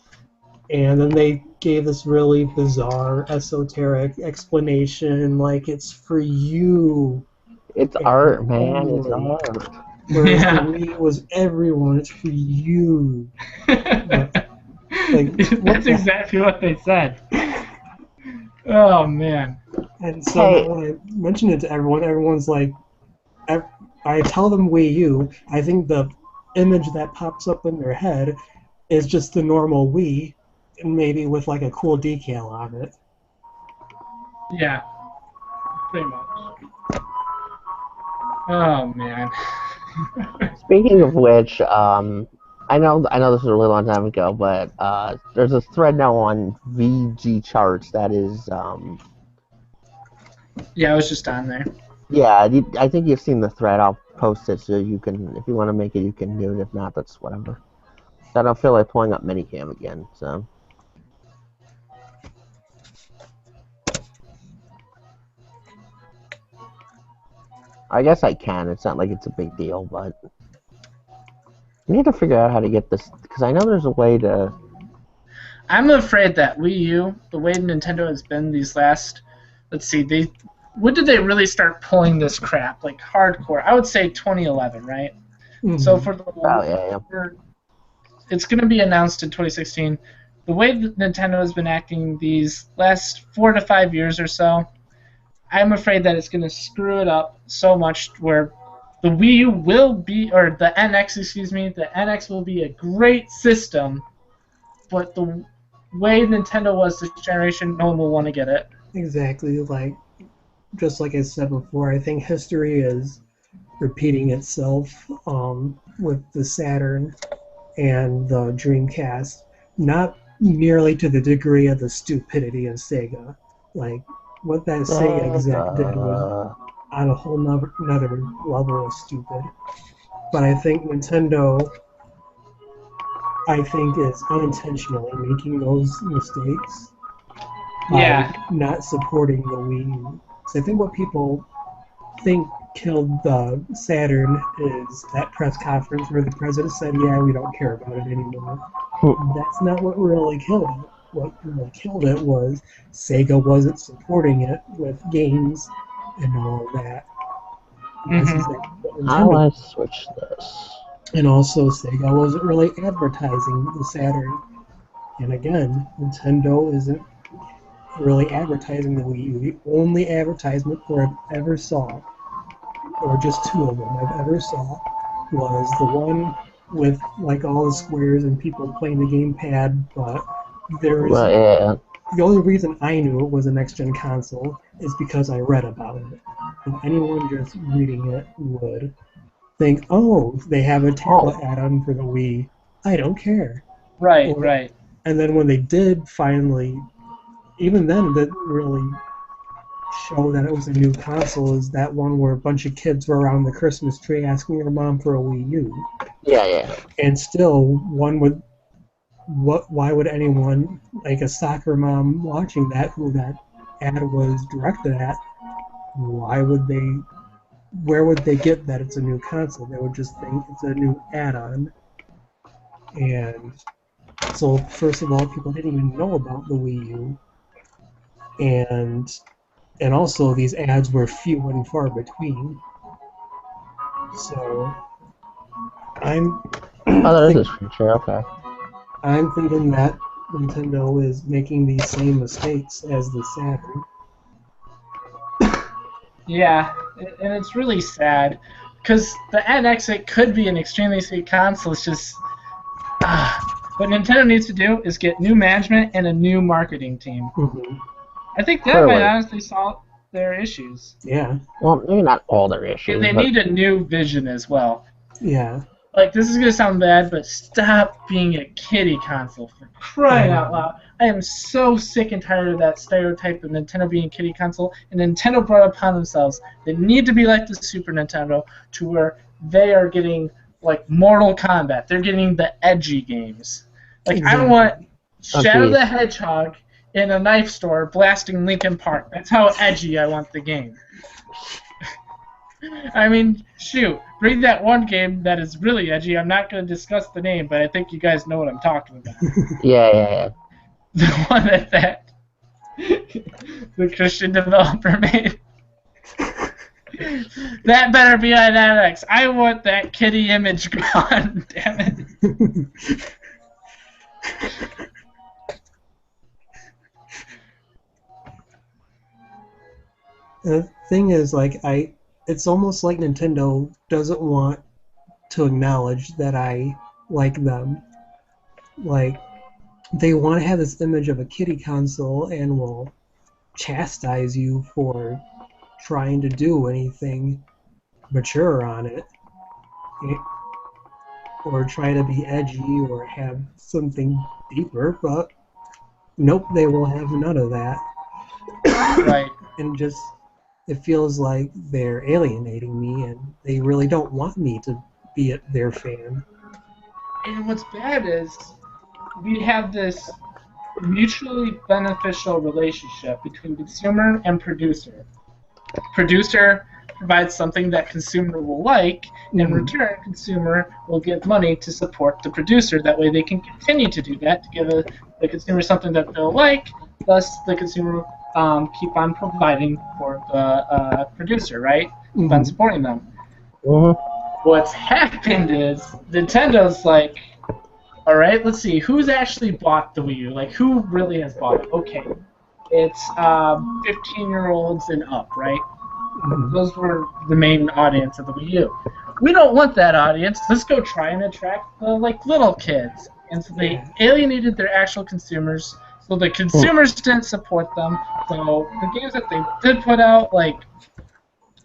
And then they gave this really bizarre, esoteric explanation, like it's for you. It's art, man. It's art. Whereas the Wii was everyone. It's for you. That's exactly what they said. Oh man. And so when I mention it to everyone, everyone's like, I tell them Wii U. I think the image that pops up in their head is just the normal Wii, and maybe with like a cool decal on it. Yeah, pretty much. Oh man. Speaking of which, I know this was a really long time ago, but there's a thread now on VG Charts that is. Yeah, I was just on there. Yeah, I think you've seen the thread. I'll post it so you can, if you want to make it, you can do it. If not, that's whatever. I don't feel like pulling up Minicam again, so. I guess I can. It's not like it's a big deal, but we need to figure out how to get this, because I know there's a way to. I'm afraid that Wii U, the way Nintendo has been these last, let's see, they when did they really start pulling this crap, like hardcore? I would say 2011, right? Mm-hmm. So for the yeah. it's going to be announced in 2016. The way that Nintendo has been acting these last 4 to 5 years or so, I'm afraid that it's going to screw it up so much where the Wii U will be, or the NX, excuse me, the NX will be a great system, but the way Nintendo was this generation, no one will want to get it. Exactly, just like I said before, I think history is repeating itself with the Saturn and the Dreamcast, not nearly to the degree of the stupidity of Sega. Like, what that Sega exec did was on a whole another level of stupid. But I think Nintendo, is unintentionally making those mistakes by not supporting the Wii U. So I think what people think killed the Saturn is that press conference where the president said, "Yeah, we don't care about it anymore." That's not what really killed it. What really killed it was Sega wasn't supporting it with games and all of that. How do I switch this? And also, Sega wasn't really advertising the Saturn. And again, Nintendo isn't really advertising the Wii U. The only advertisement where I've ever saw, or just 2 of them I've ever saw, was the one with all the squares and people playing the gamepad, but the only reason I knew it was a next-gen console is because I read about it. And anyone just reading it would think, oh, they have a tablet add-on for the Wii. I don't care. Right. And then when they did finally, even then it didn't really show that it was a new console, is that one where a bunch of kids were around the Christmas tree asking their mom for a Wii U. Yeah. And still, why would anyone, like a soccer mom watching that, who that ad was directed at, where would they get that it's a new console? They would just think it's a new add-on. And so, first of all, people didn't even know about the Wii U. And also, these ads were few and far between. So, this is true, okay. I'm thinking that Nintendo is making these same mistakes as the Saturn. Yeah, and it's really sad, because the NX, it could be an extremely sweet console. It's just what Nintendo needs to do is get new management and a new marketing team. Mm-hmm. I think that might honestly solve their issues. Yeah. Well, maybe not all their issues. And they need a new vision as well. Yeah. Like, this is going to sound bad, but stop being a kiddie console, for crying out loud. I am so sick and tired of that stereotype of Nintendo being a kiddie console, and Nintendo brought it upon themselves. They need to be like the Super Nintendo, to where they are getting, like, Mortal Kombat. They're getting the edgy games. Like, exactly. I don't want Shadow the Hedgehog in a knife store blasting Linkin Park. That's how edgy I want the game. I mean, shoot, bring that one game that is really edgy. I'm not going to discuss the name, but I think you guys know what I'm talking about. Yeah. The one that the Christian developer made. That better be on NX. I want that kitty image gone, damn it. The thing is, it's almost like Nintendo doesn't want to acknowledge that I like them. Like, they want to have this image of a kiddie console and will chastise you for trying to do anything mature on it. Or try to be edgy or have something deeper, but nope, they will have none of that. Right. And just... it feels like they're alienating me, and they really don't want me to be their fan. And what's bad is we have this mutually beneficial relationship between consumer and producer. Producer provides something that consumer will like, and in return, consumer will give money to support the producer. That way they can continue to do that, to give the consumer something that they'll like, thus the consumer keep on providing for the producer, right? Keep on supporting them. What's happened is Nintendo's like, all right, let's see, who's actually bought the Wii U? Like, who really has bought it? Okay, it's 15-year-olds and up, right? Those were the main audience of the Wii U. We don't want that audience. Let's go try and attract the little kids. And so they alienated their actual consumers. So the consumers didn't support them. So the games that they did put out, like,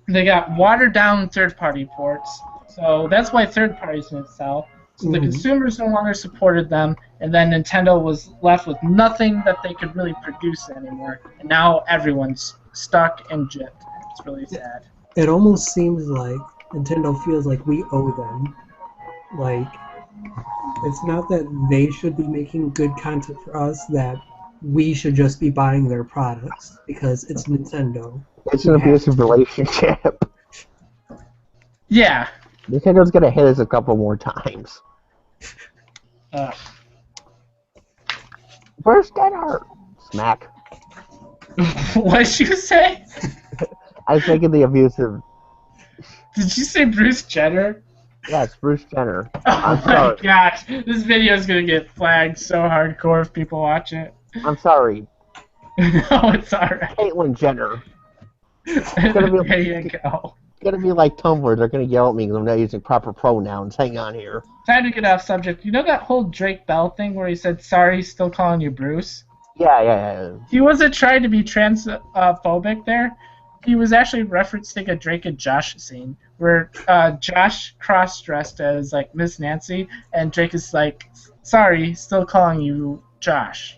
they got watered down third-party ports. So that's why third parties didn't sell. So the consumers no longer supported them, and then Nintendo was left with nothing that they could really produce anymore. And now everyone's stuck and gypped. It's really sad. It almost seems like Nintendo feels like we owe them. Like, it's not that they should be making good content for us, that we should just be buying their products, because it's Nintendo. It's an abusive relationship. Yeah. Nintendo's gonna hit us a couple more times. Where's Jenner? Smack. What did you say? I was thinking the abusive. Did you say Bruce Jenner? Yes, Bruce Jenner. Oh my gosh, this video is gonna get flagged so hardcore if people watch it. I'm sorry. No, it's alright. Caitlyn Jenner. There you go. It's gonna be like Tumblr. They're gonna yell at me because I'm not using proper pronouns. Hang on here. Time to get off subject. You know that whole Drake Bell thing where he said, sorry, he's still calling you Bruce? Yeah. He wasn't trying to be transphobic there. He was actually referencing a Drake and Josh scene where Josh cross-dressed as like Miss Nancy, and Drake is like, sorry, still calling you Josh.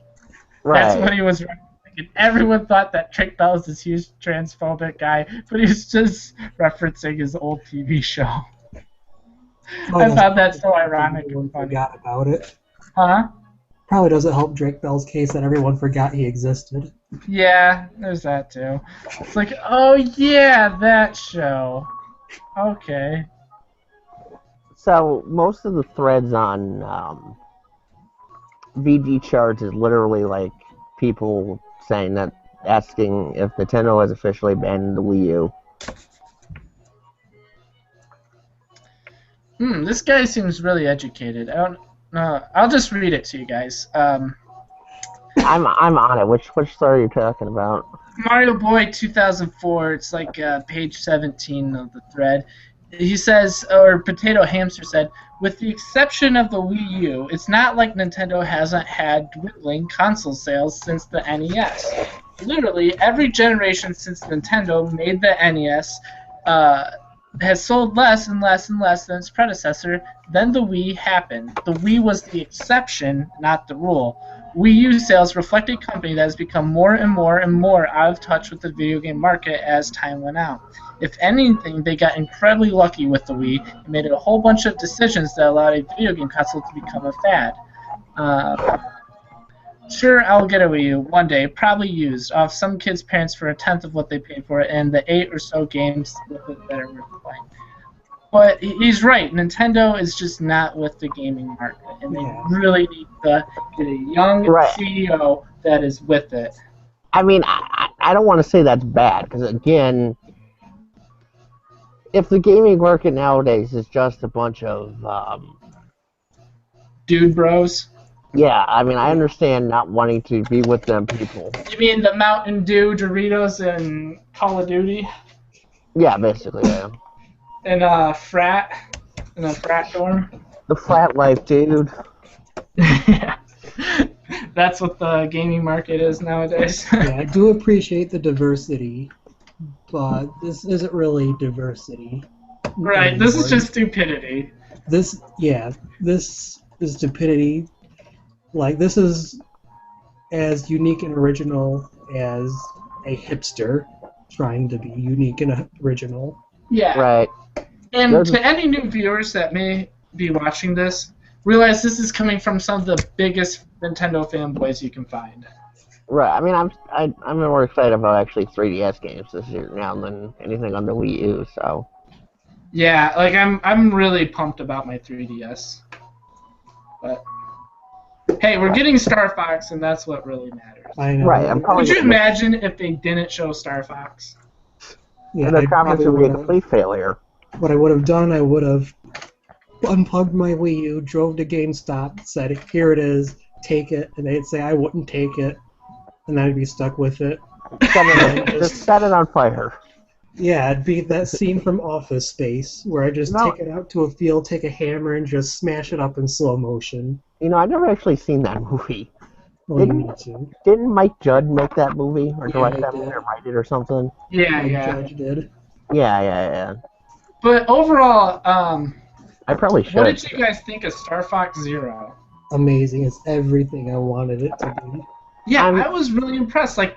Right. That's what he was referencing. And everyone thought that Drake Bell was this huge transphobic guy, but he was just referencing his old TV show. I found that so ironic and funny. Forgot about it. Huh? Probably doesn't help Drake Bell's case that everyone forgot he existed. Yeah, there's that too. It's like, oh yeah, that show. Okay. So most of the threads on VG charts is literally like people saying that, asking if Nintendo has officially abandoned the Wii U. This guy seems really educated. I don't know. I'll just read it to you guys. I'm on it. Which story are you talking about? Mario Boy 2004. It's like page 17 of the thread. He says, or Potato Hamster said, with the exception of the Wii U, it's not like Nintendo hasn't had dwindling console sales since the NES. Literally, every generation since Nintendo made the NES has sold less and less and less than its predecessor. Then the Wii happened. The Wii was the exception, not the rule. Wii U sales reflect a company that has become more and more and more out of touch with the video game market as time went on. If anything, they got incredibly lucky with the Wii and made a whole bunch of decisions that allowed a video game console to become a fad. Sure, I'll get a Wii U one day, probably used, off some kid's parents for a tenth of what they paid for it, and the 8 or so games with it that are worth playing. But he's right, Nintendo is just not with the gaming market, and they really need to get a young CEO that is with it. I mean, I don't want to say that's bad, because again, if the gaming market nowadays is just a bunch of dude bros. Yeah, I mean, I understand not wanting to be with them people. You mean the Mountain Dew, Doritos, and Call of Duty? Yeah, basically, yeah. In a frat dorm? The frat life, dude. Yeah. That's what the gaming market is nowadays. Yeah, I do appreciate the diversity, but this isn't really diversity. Right, anymore. This is just stupidity. This is stupidity. Like, this is as unique and original as a hipster trying to be unique and original. Yeah. Right. And to any new viewers that may be watching this, realize this is coming from some of the biggest Nintendo fanboys you can find. Right. I mean, I'm more excited about actually 3DS games this year now than anything on the Wii U. So. Yeah, like I'm really pumped about my 3DS. But hey, we're getting Star Fox, and that's what really matters. I know. Right, I'm probably Could you imagine if they didn't show Star Fox? Yeah, and the I comments probably would be a would have. complete failure. What I would have done, I would have unplugged my Wii U, drove to GameStop, said, "Here it is, take it," and they'd say I wouldn't take it, and I'd be stuck with it. Just set it on fire. Yeah, it'd be that scene from Office Space where I just No. take it out to a field, take a hammer, and just smash it up in slow motion. You know, I've never actually seen that movie. Well, you need to. Didn't Mike Judd make that movie, or Yeah, direct he that did. movie, or write it, or something? Yeah, Like yeah. Judge did. Yeah. But overall, I probably what did should. you guys think of Star Fox Zero? Amazing. It's everything I wanted it to be. Yeah, I'm- I was really impressed. Like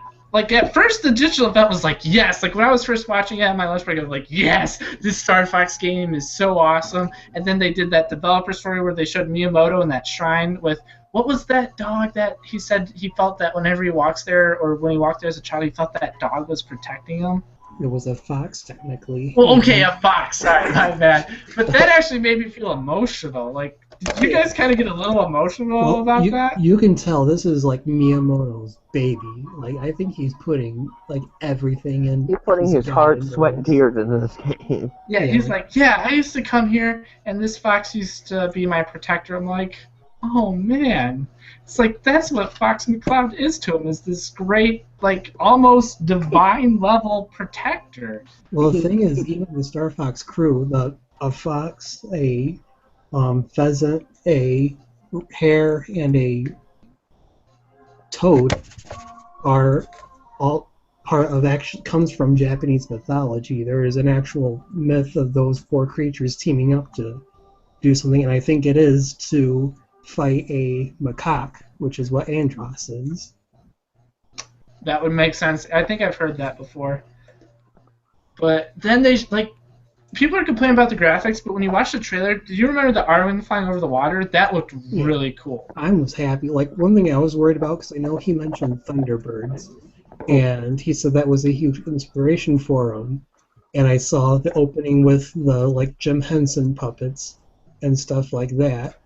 at first, the digital event was like, yes. Like when I was first watching it at my lunch break, I was like, yes, this Star Fox game is so awesome. And then they did that developer story where they showed Miyamoto in that shrine with, what was that dog that he said he felt that whenever he walks there, or when he walked there as a child, he felt that dog was protecting him? It was a fox, technically. Well, okay, a fox. Sorry, my bad. But that actually made me feel emotional. Like, did you guys kind of get a little emotional about that? You can tell this is like Miyamoto's baby. Like I think he's putting like everything in. He's putting his heart, sweat, and tears into this game. Yeah, he's like, yeah, I used to come here, and this fox used to be my protector. I'm like, oh man, it's like that's what Fox McCloud is to him, is this great, like almost divine level protector. Well, the thing is, even the Star Fox crew, a fox, a pheasant, a hare, and a toad are all part of comes from Japanese mythology. There is an actual myth of those four creatures teaming up to do something, and I think it is to fight a macaque, which is what Andross is. That would make sense. I think I've heard that before. But then people are complaining about the graphics, but when you watch the trailer, do you remember the Arwing flying over the water? That looked really cool. I was happy. Like, one thing I was worried about, because I know he mentioned Thunderbirds, and he said that was a huge inspiration for him. And I saw the opening with the, like, Jim Henson puppets and stuff like that.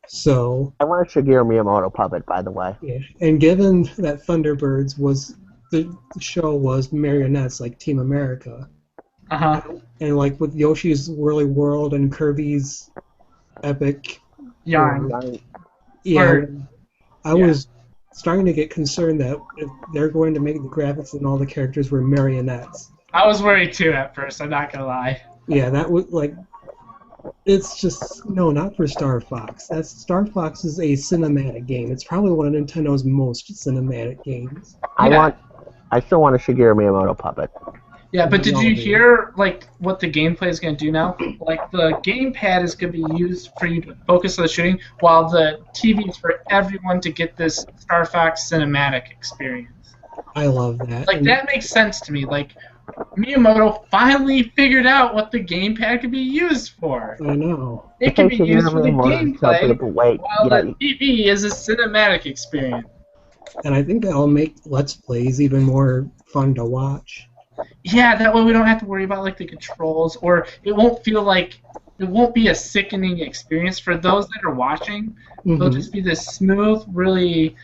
So, I want a Shigeru Miyamoto puppet, by the way. yeah. And given that Thunderbirds was, the show was marionettes, like Team America, Uh-huh. and like with Yoshi's Woolly World and Kirby's Epic Yarn. Yeah, I was starting to get concerned that if they're going to make the graphics and all the characters were marionettes. I was worried too at first, I'm not gonna lie. Yeah, that was like, it's just, no, not for Star Fox. Star Fox is a cinematic game. It's probably one of Nintendo's most cinematic games. I still want a Shigeru Miyamoto puppet. Yeah, but did you hear like what the gameplay is going to do now? Like the gamepad is going to be used for you to focus on the shooting, while the TV is for everyone to get this Star Fox cinematic experience. I love that. Like that makes sense to me. Like Miyamoto finally figured out what the gamepad could be used for. I know. It can be used for the gameplay, while the TV is a cinematic experience. And I think that'll make Let's Plays even more fun to watch. Yeah, that way we don't have to worry about like the controls, or it won't feel like it won't be a sickening experience for those that are watching. It'll just be this smooth, really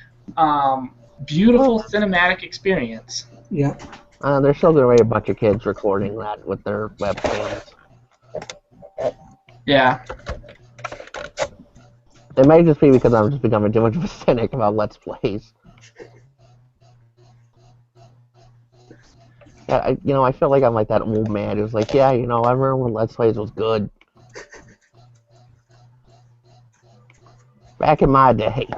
beautiful cinematic experience. Yeah. They're still going to be a bunch of kids recording that with their webcams. Yeah. It may just be because I'm just becoming too much of a cynic about Let's Plays. Yeah, I feel like I'm like that old man who's like, yeah, I remember when Let's Plays was good. Back in my day.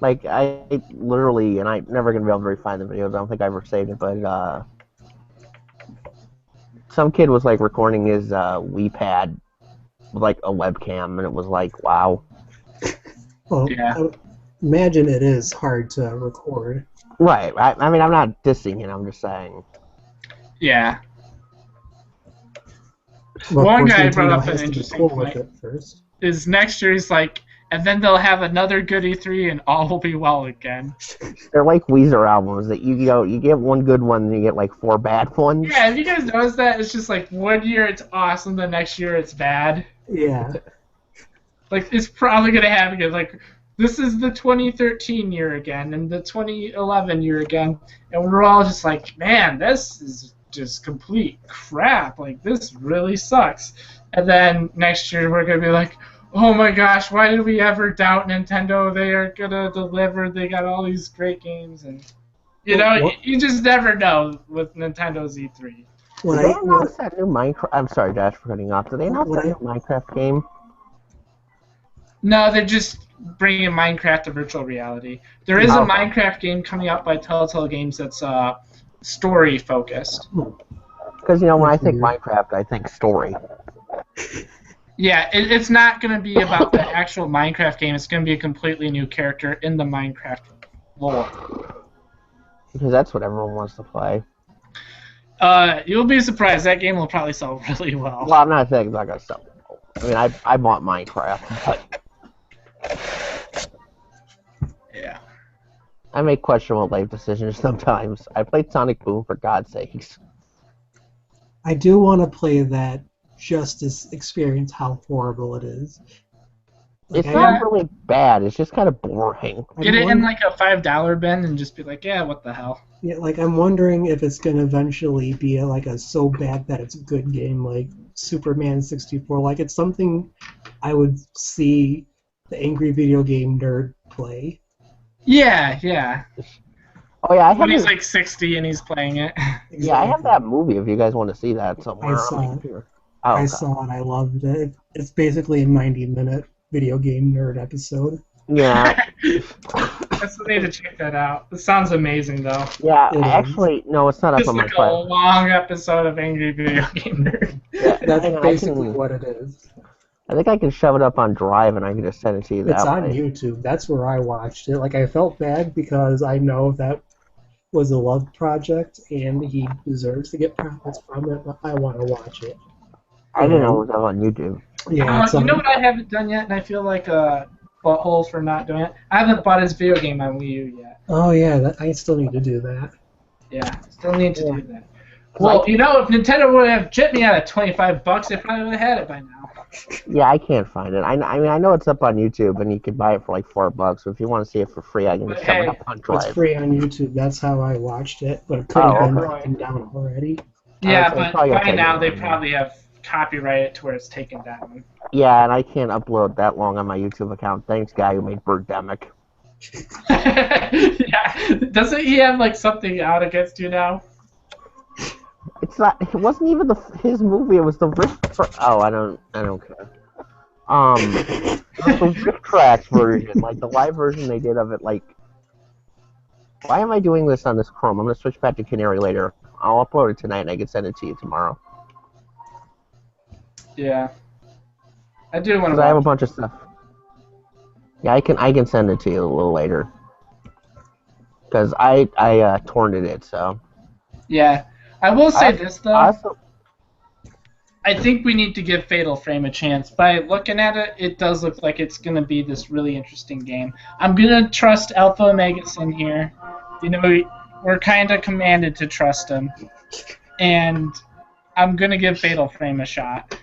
Like, I literally, and I'm never going to be able to find the videos, I don't think I ever saved it, but, some kid was, like, recording his, Wii Pad with, like, a webcam, and it was like, wow. Well, yeah. Imagine it is hard to record. Right. I mean, I'm not dissing it. I'm just saying. Yeah. Well, one guy Nintendo brought up has an to be interesting cool point. with it first. Is next year he's like, and then they'll have another good E3 and all will be well again. They're like Weezer albums that you get one good one and you get like 4 bad ones. Yeah, have you guys noticed that? It's just like one year it's awesome, the next year it's bad. Yeah. Like it's probably gonna happen again. Like this is the 2013 year again and the 2011 year again, and we're all just like, man, this is just complete crap. Like, this really sucks. And then next year we're gonna be like, oh my gosh, why did we ever doubt Nintendo? They are gonna deliver. They got all these great games, and you just never know with Nintendo's E3. Did they announce that new Minecraft? I'm sorry, Josh, for cutting off. Did they announce that new Minecraft game? No, they're just bringing Minecraft to virtual reality. There is a Minecraft game coming out by Telltale Games that's story focused. Because when I think Minecraft, I think story. Yeah, it's not going to be about the actual Minecraft game. It's going to be a completely new character in the Minecraft lore. Because that's what everyone wants to play. You'll be surprised. That game will probably sell really well. Well, I'm not saying it's not going to sell well. I mean, I bought Minecraft, but... Yeah. I make questionable life decisions sometimes. I played Sonic Boom, for God's sakes. I do want to play that just to experience how horrible it is. It's not really bad. It's just kind of boring. Get it in like a $5 bin and just be like, yeah, what the hell? Yeah, like I'm wondering if it's gonna eventually be a so bad that it's a good game, like Superman 64. Like it's something I would see the angry video game nerd play. Yeah, yeah. Oh yeah, when he's like 60 and he's playing it. Exactly. Yeah, I have that movie if you guys want to see that somewhere. I saw it. I loved it. It's basically a 90-minute video game nerd episode. Yeah. I need to check that out. It sounds amazing, though. Yeah, actually, no, it's not up on my It's like a long episode of Angry Video Game Nerd. Yeah, that's basically what it is. I think I can shove it up on Drive and I can just send it to you that way. It's on YouTube. That's where I watched it. Like, I felt bad because I know that was a love project and he deserves to get profits from it, but I want to watch it. I didn't know it was on YouTube. Yeah, you know what I haven't done yet, and I feel like a butthole for not doing it? I haven't bought his video game on Wii U yet. Oh, yeah, I still need to do that. Yeah, still need to do that. Well, if Nintendo would have chipped me out of $25, they probably would have had it by now. Yeah, I can't find it. I mean, I know it's up on YouTube, and you can buy it for like $4. So if you want to see it for free, I can just shove it up on Drive. It's free on YouTube. That's how I watched it, but it could have been taken down already. Yeah, but by now they probably have copyrighted to where it's taken down. Yeah, and I can't upload that long on my YouTube account. Thanks, guy who made Birdemic. Yeah, doesn't he have like something out against you now? It's not. It wasn't even his movie. It was the Rift. Oh, I don't care. The Rift Tracks version, like the live version they did of it. Like, why am I doing this on this Chrome? I'm gonna switch back to Canary later. I'll upload it tonight and I can send it to you tomorrow. Yeah, I do want to. I have a bunch of stuff. Yeah, I can send it to you a little later. Because I torrented it, so. Yeah, I will say this though. I think we need to give Fatal Frame a chance. By looking at it, it does look like it's going to be this really interesting game. I'm going to trust Alpha Omega Sin here. We're kind of commanded to trust him. And I'm going to give Fatal Frame a shot.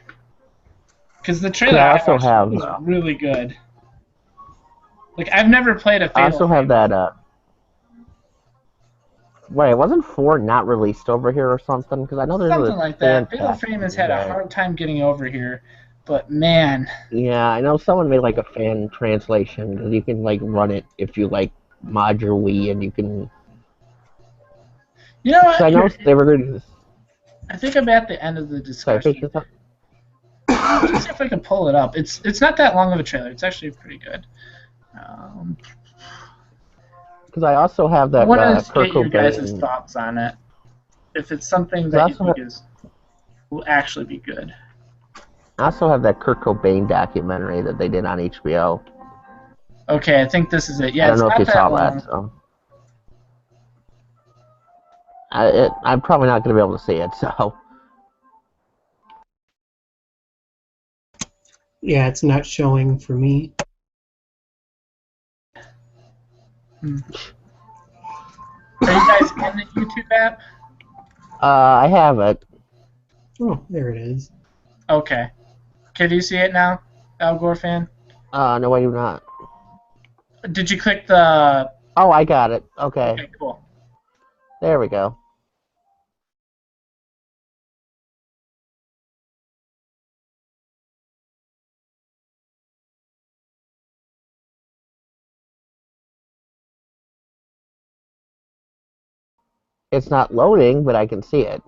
Because the trailer was really good. Like, I've never played a Fatal Frame. I also have that, wait, wasn't 4 not released over here or something? Because I know there's something like that. Fatal Frame has had a hard time getting over here, but man. Yeah, I know someone made like a fan translation because you can like run it if you like mod your Wii and you can. You know what? So I know they were going to do this. I think I'm at the end of the discussion. Let's see if I can pull it up. It's not that long of a trailer. It's actually pretty good. Because I also have that. I want to get your guys' thoughts on it. If it's something that you think will actually be good. I also have that Kurt Cobain documentary that they did on HBO. Okay, I think this is it. Yeah, I don't know if you saw that. So. I'm probably not going to be able to see it, so. Yeah, it's not showing for me. Are you guys in the YouTube app? I have it. Oh, there it is. Okay. Can you see it now, Al Gore fan? No, I do not. Did you click the... Oh, I got it. Okay. Okay, cool. There we go. It's not loading, but I can see it.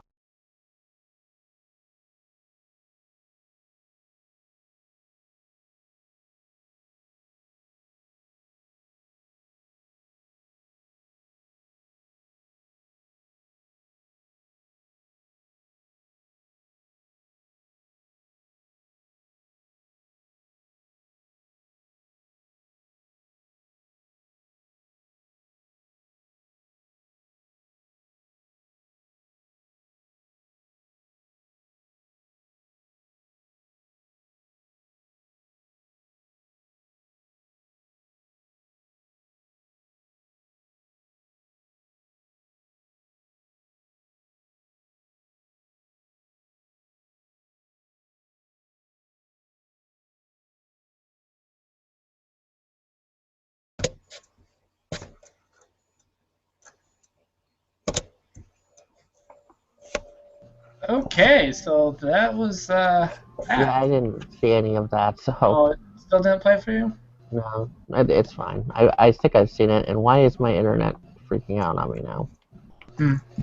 Okay, so that was... Yeah, I didn't see any of that, so... Oh, it still didn't play for you? No, it's fine. I think I've seen it, and why is my internet freaking out on me now?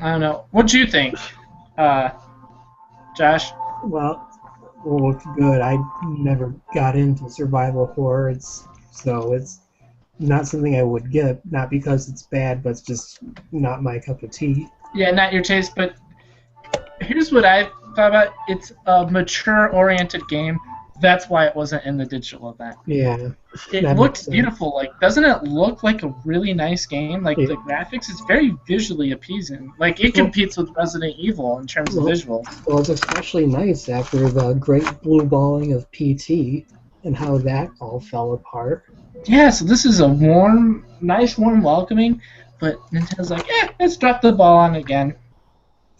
I don't know. What do you think, Josh? Well, it looked good. I never got into survival horror, so it's not something I would get. Not because it's bad, but it's just not my cup of tea. Yeah, not your taste, but here's what I thought about. It's a mature-oriented game. That's why it wasn't in the digital event. Yeah. It looks beautiful. Like, doesn't it look like a really nice game? Like, the graphics is very visually appeasing. Like, it competes with Resident Evil in terms of visuals. Well, it's especially nice after the great blue balling of PT and how that all fell apart. Yeah, so this is a nice, warm welcoming, but Nintendo's like, let's drop the ball on again.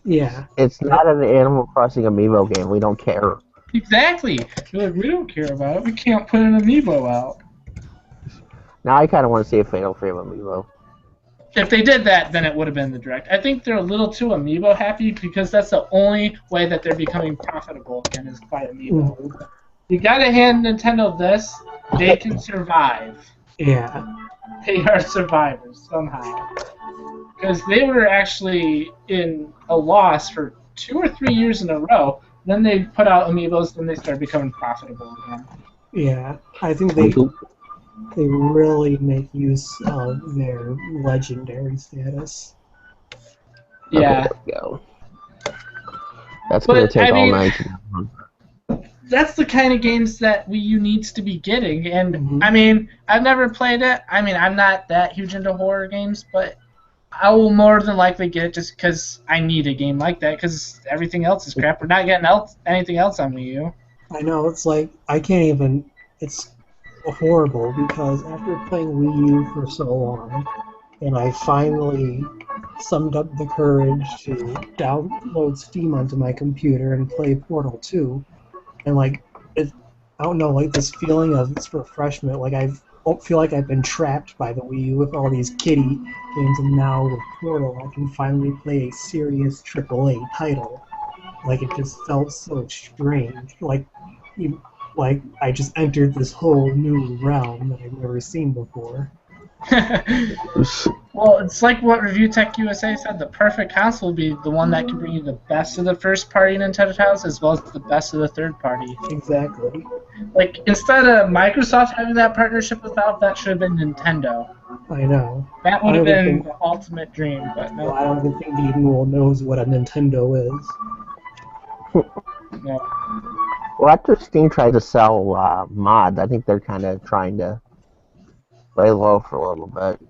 Yeah. It's not an Animal Crossing amiibo game. We don't care. Exactly. You're like, we don't care about it. We can't put an amiibo out. Now I kind of want to see a Fatal Frame amiibo. If they did that, then it would have been the Direct. I think they're a little too amiibo happy because that's the only way that they're becoming profitable again is by amiibo. Mm-hmm. You gotta hand Nintendo this. They can survive. Yeah. They are survivors somehow. Because they were actually in a loss for 2 or 3 years in a row. Then they put out amiibos, then they started becoming profitable again. Yeah, I think they really make use of their legendary status. Yeah. Okay, go. That's going to take all night. That's the kind of games that Wii U needs to be getting. And, I mean, I've never played it. I mean, I'm not that huge into horror games, but I will more than likely get it just because I need a game like that because everything else is crap. We're not getting anything else on Wii U. I know, it's like, I can't even, it's horrible because after playing Wii U for so long, and I finally summed up the courage to download Steam onto my computer and play Portal 2, and like, I don't know, like this feeling of this refreshment, like I feel like I've been trapped by the Wii U with all these kiddie games, and now with Portal I can finally play a serious AAA title. Like, it just felt so strange. Like I just entered this whole new realm that I've never seen before. Well, it's like what Review Tech USA said, the perfect console will be the one that can bring you the best of the first-party Nintendo titles as well as the best of the third-party. Exactly. Like, instead of Microsoft having that partnership with Valve, that should have been Nintendo. I know. That would have been the ultimate dream, but no. Well, I don't even think anyone knows what a Nintendo is. No. Well, after Steam tried to sell mods, I think they're kind of trying to lay low for a little bit.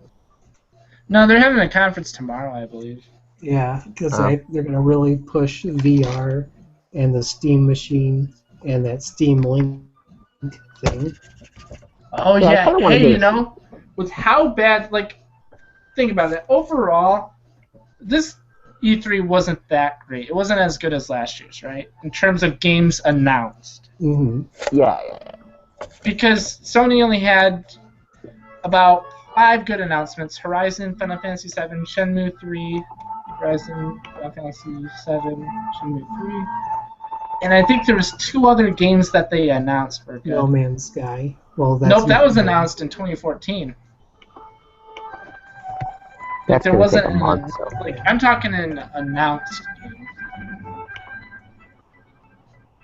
No, they're having a conference tomorrow, I believe. Yeah, because they're going to really push VR and the Steam machine and that Steam Link thing. Oh, yeah. Hey, you know, with how bad, like, think about it. Overall, this E3 wasn't that great. It wasn't as good as last year's, right? In terms of games announced. Mm-hmm. Yeah. Because Sony only had about 5 good announcements: Horizon, Final Fantasy VII, Shenmue 3, Horizon, Final Fantasy VII, Shenmue 3. And I think there was 2 other games that they announced for good. No Man's Sky. Well, that's nope, that was announced in 2014. That's there wasn't take a month, so. like I'm talking an announced game.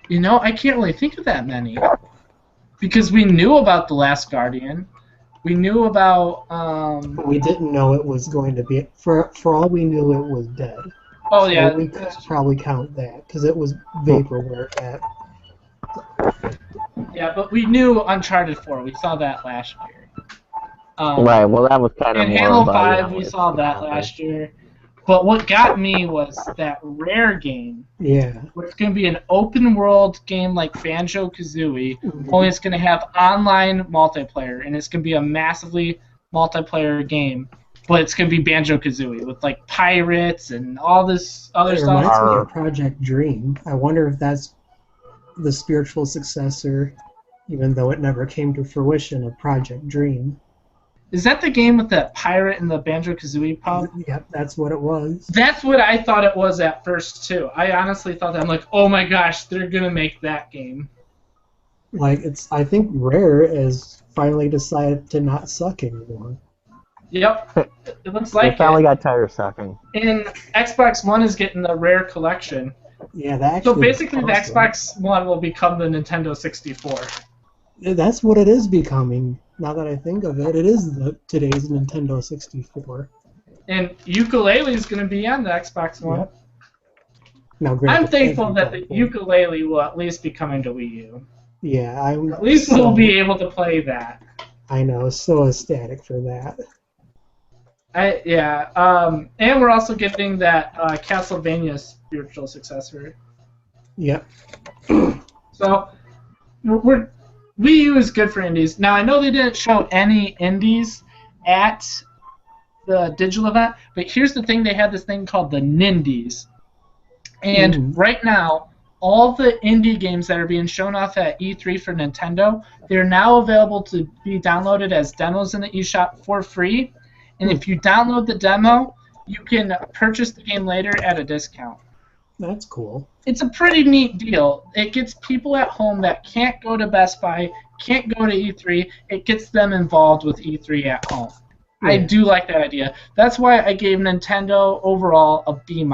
You know, I can't really think of that many because we knew about The Last Guardian. We knew about. We didn't know it was going to be. For all we knew, it was dead. Oh yeah, so we could probably count that because it was vaporware at. Yeah, but we knew Uncharted 4. We saw that last year. Right. Well, that was kind of and more. Halo about, 5, we saw that last year. But what got me was that Rare game. Yeah. Where it's going to be an open world game like Banjo-Kazooie, only it's going to have online multiplayer, and it's going to be a massively multiplayer game. But it's going to be Banjo-Kazooie with like pirates and all this other stuff. It reminds me of Project Dream. I wonder if that's the spiritual successor, even though it never came to fruition, of Project Dream. Is that the game with the pirate and the Banjo-Kazooie pub? Yep, that's what it was. That's what I thought it was at first, too. I honestly thought that. I'm like, oh my gosh, they're going to make that game. Like, I think Rare has finally decided to not suck anymore. Yep, it looks like they finally got tired of sucking. And Xbox One is getting the Rare collection. Yeah, that actually. So basically, the awesome. Xbox One will become the Nintendo 64. That's what it is becoming. Now that I think of it, it is today's Nintendo 64. And Yooka-Laylee is going to be on the Xbox One. Yep. Now, I'm thankful that the Yooka-Laylee will at least be coming to Wii U. Yeah, at least we'll be able to play that. I know, so ecstatic for that. And we're also getting that Castlevania spiritual successor. Yep. So Wii U is good for indies. Now I know they didn't show any indies at the digital event, but here's the thing: they had this thing called the Nindies, and right now all the indie games that are being shown off at E3 for Nintendo, they're now available to be downloaded as demos in the eShop for free. And if you download the demo, you can purchase the game later at a discount. That's cool. It's a pretty neat deal. It gets people at home that can't go to Best Buy, can't go to E3. It gets them involved with E3 at home. Yeah. I do like that idea. That's why I gave Nintendo overall a B-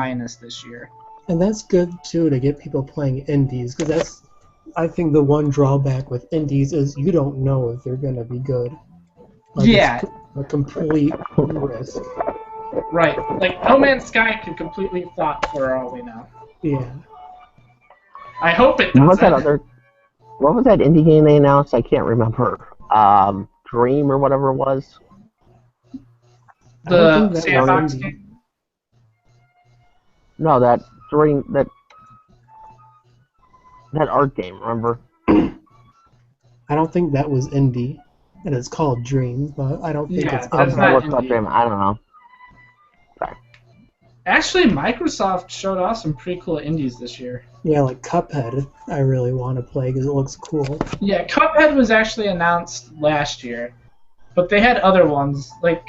this year. And that's good, too, to get people playing indies, because that's, I think, the one drawback with indies is you don't know if they're going to be good. Like, yeah. It's a complete risk. Right. Like, No Man's Sky could completely flop for all we know. Yeah. I hope it doesn't. What was that indie game they announced? I can't remember. Dream or whatever it was? The sandbox game? No, that Dream, that art game, remember? I don't think that was indie. And it's called Dream, but I don't think it's indie. Dream. I don't know. Sorry. Actually, Microsoft showed off some pretty cool indies this year. Yeah, like Cuphead, I really want to play because it looks cool. Yeah, Cuphead was actually announced last year, but they had other ones. Like,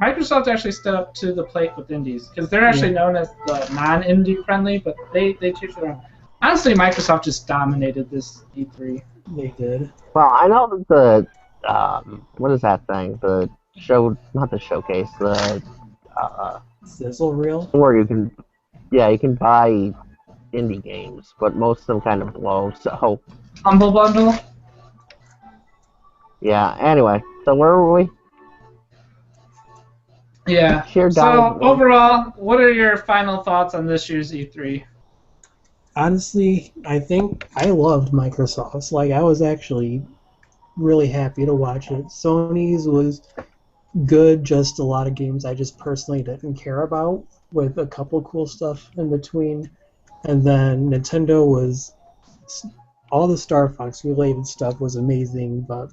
Microsoft actually stood up to the plate with indies, because they're actually known as the non-indie friendly, but they changed it around. Honestly, Microsoft just dominated this E3. They did. Well, I know that the what is that thing? The show, not the showcase, the Sizzle Reel? Where you can buy indie games, but most of them kind of blow, so... Humble Bundle? Yeah, anyway, so where were we? Yeah, so overall, what are your final thoughts on this year's E3? Honestly, I think I loved Microsoft's. Like, I was actually really happy to watch it. Sony's was good, just a lot of games I just personally didn't care about, with a couple cool stuff in between. And then Nintendo was, all the Star Fox related stuff was amazing, but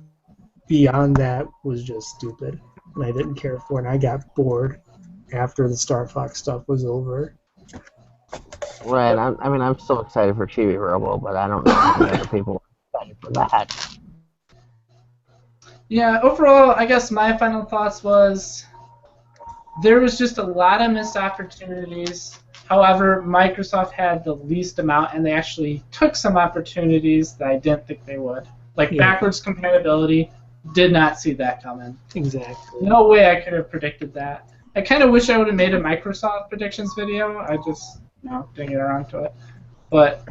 beyond that was just stupid, and I didn't care for it, and I got bored after the Star Fox stuff was over. Right, I'm so excited for Chibi Robo, but I don't know how many other people are excited for that. Yeah, overall, I guess my final thoughts was there was just a lot of missed opportunities. However, Microsoft had the least amount, and they actually took some opportunities that I didn't think they would. Like backwards compatibility, did not see that coming. Exactly. No way I could have predicted that. I kind of wish I would have made a Microsoft predictions video. I just didn't get around to it. But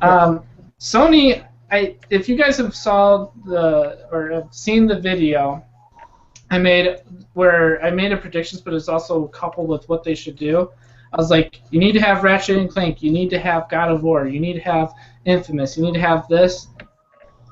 Sony, if you guys have have seen the video I made a predictions, but it's also coupled with what they should do. I was like, you need to have Ratchet and Clank, you need to have God of War, you need to have Infamous, you need to have this.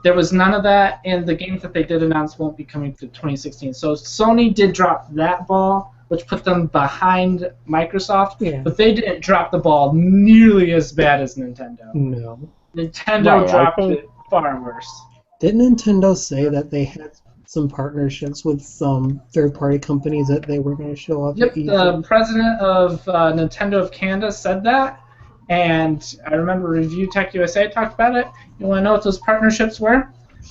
There was none of that, and the games that they did announce won't be coming to 2016. So Sony did drop that ball, which put them behind Microsoft, but they didn't drop the ball nearly as bad as Nintendo. No. Nintendo dropped it far worse. Didn't Nintendo say that they had some partnerships with some third-party companies that they were going to show up? Yep, the president of Nintendo of Canada said that, and I remember Review Tech USA talked about it. You want to know what those partnerships were?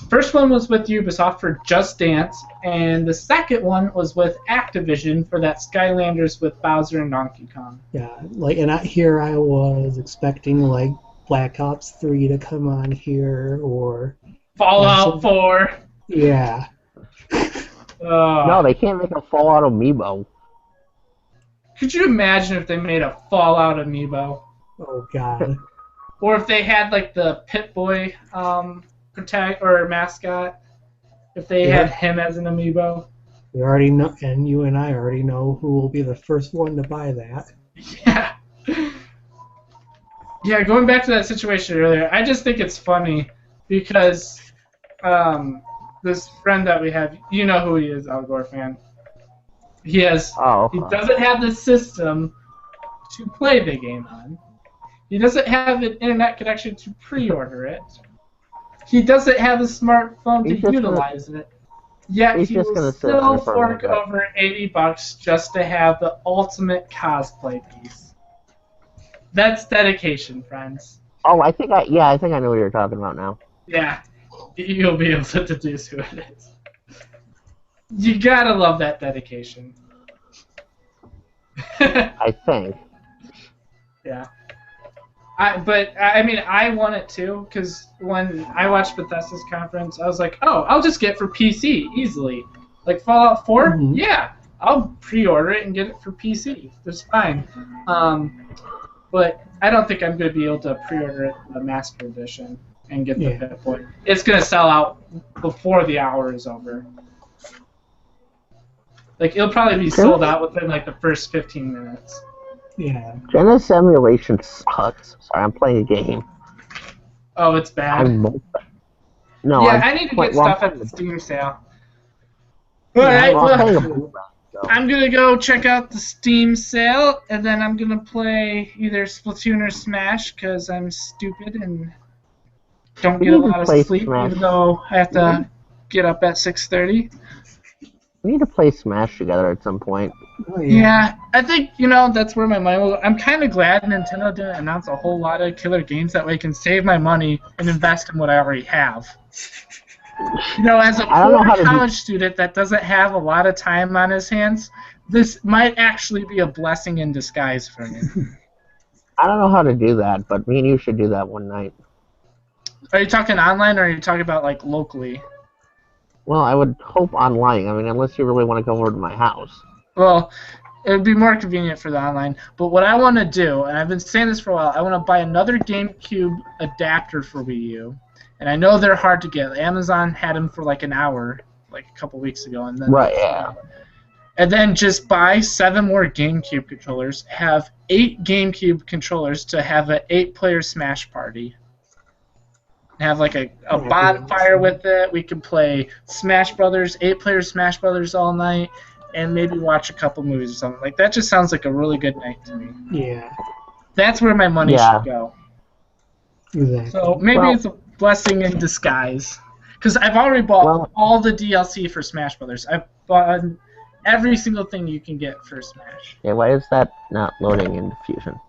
First one was with Ubisoft for Just Dance, and the second one was with Activision for that Skylanders with Bowser and Donkey Kong. Yeah, and here I was expecting like Black Ops 3 to come on here, or Fallout 4. Yeah. No, they can't make a Fallout amiibo. Could you imagine if they made a Fallout amiibo? Oh God. Or if they had like the Pip-Boy mascot, if they had him as an amiibo. We already know, and you and I already know who will be the first one to buy that. Yeah. Yeah, going back to that situation earlier, I just think it's funny because this friend that we have, you know who he is, Al Gore fan. He doesn't have the system to play the game on. He doesn't have an internet connection to pre-order it. He doesn't have a smartphone to utilize it. Yet he will still fork over $80 just to have the ultimate cosplay piece. That's dedication, friends. Oh, I think I know what you're talking about now. Yeah, you'll be able to deduce who it is. You gotta love that dedication. I think. Yeah. I want it too, because when I watched Bethesda's conference, I was like, oh, I'll just get it for PC easily. Like Fallout 4? Mm-hmm. Yeah, I'll pre-order it and get it for PC. That's fine. But I don't think I'm going to be able to pre-order it the Master Edition and get the Pip-Boy. It's going to sell out before the hour is over. Like, it'll probably be sold out within, like, the first 15 minutes. Yeah. Genesis emulation sucks. Sorry, I'm playing a game. Oh, it's bad. I need to get stuff at the Steam sale. Alright, I'm gonna go check out the Steam sale, and then I'm gonna play either Splatoon or Smash, because I'm stupid and don't get a lot of sleep, even though I have to get up at 6:30. We need to play Smash together at some point. Oh, yeah, I think, that's where my money will go. I'm kind of glad Nintendo didn't announce a whole lot of killer games. That way I can save my money and invest in what I already have. As a poor college student that doesn't have a lot of time on his hands, this might actually be a blessing in disguise for me. I don't know how to do that, but me and you should do that one night. Are you talking online, or are you talking about, like, locally? Well, I would hope online. I mean, unless you really want to come over to my house. Well, it would be more convenient for the online. But what I want to do, and I've been saying this for a while, I want to buy another GameCube adapter for Wii U. And I know they're hard to get. Amazon had them for like an hour, like a couple weeks ago. And then And then just buy 7 more GameCube controllers, have 8 GameCube controllers to have an 8-player Smash party. Have like a bonfire with it. We can play Smash Brothers, 8-player Smash Brothers all night, and maybe watch a couple movies or something. Like that just sounds like a really good night to me. Yeah. That's where my money should go. Exactly. So maybe it's a blessing in disguise. Because I've already bought all the DLC for Smash Brothers. I've bought every single thing you can get for Smash. Yeah, why is that not loading in Fusion?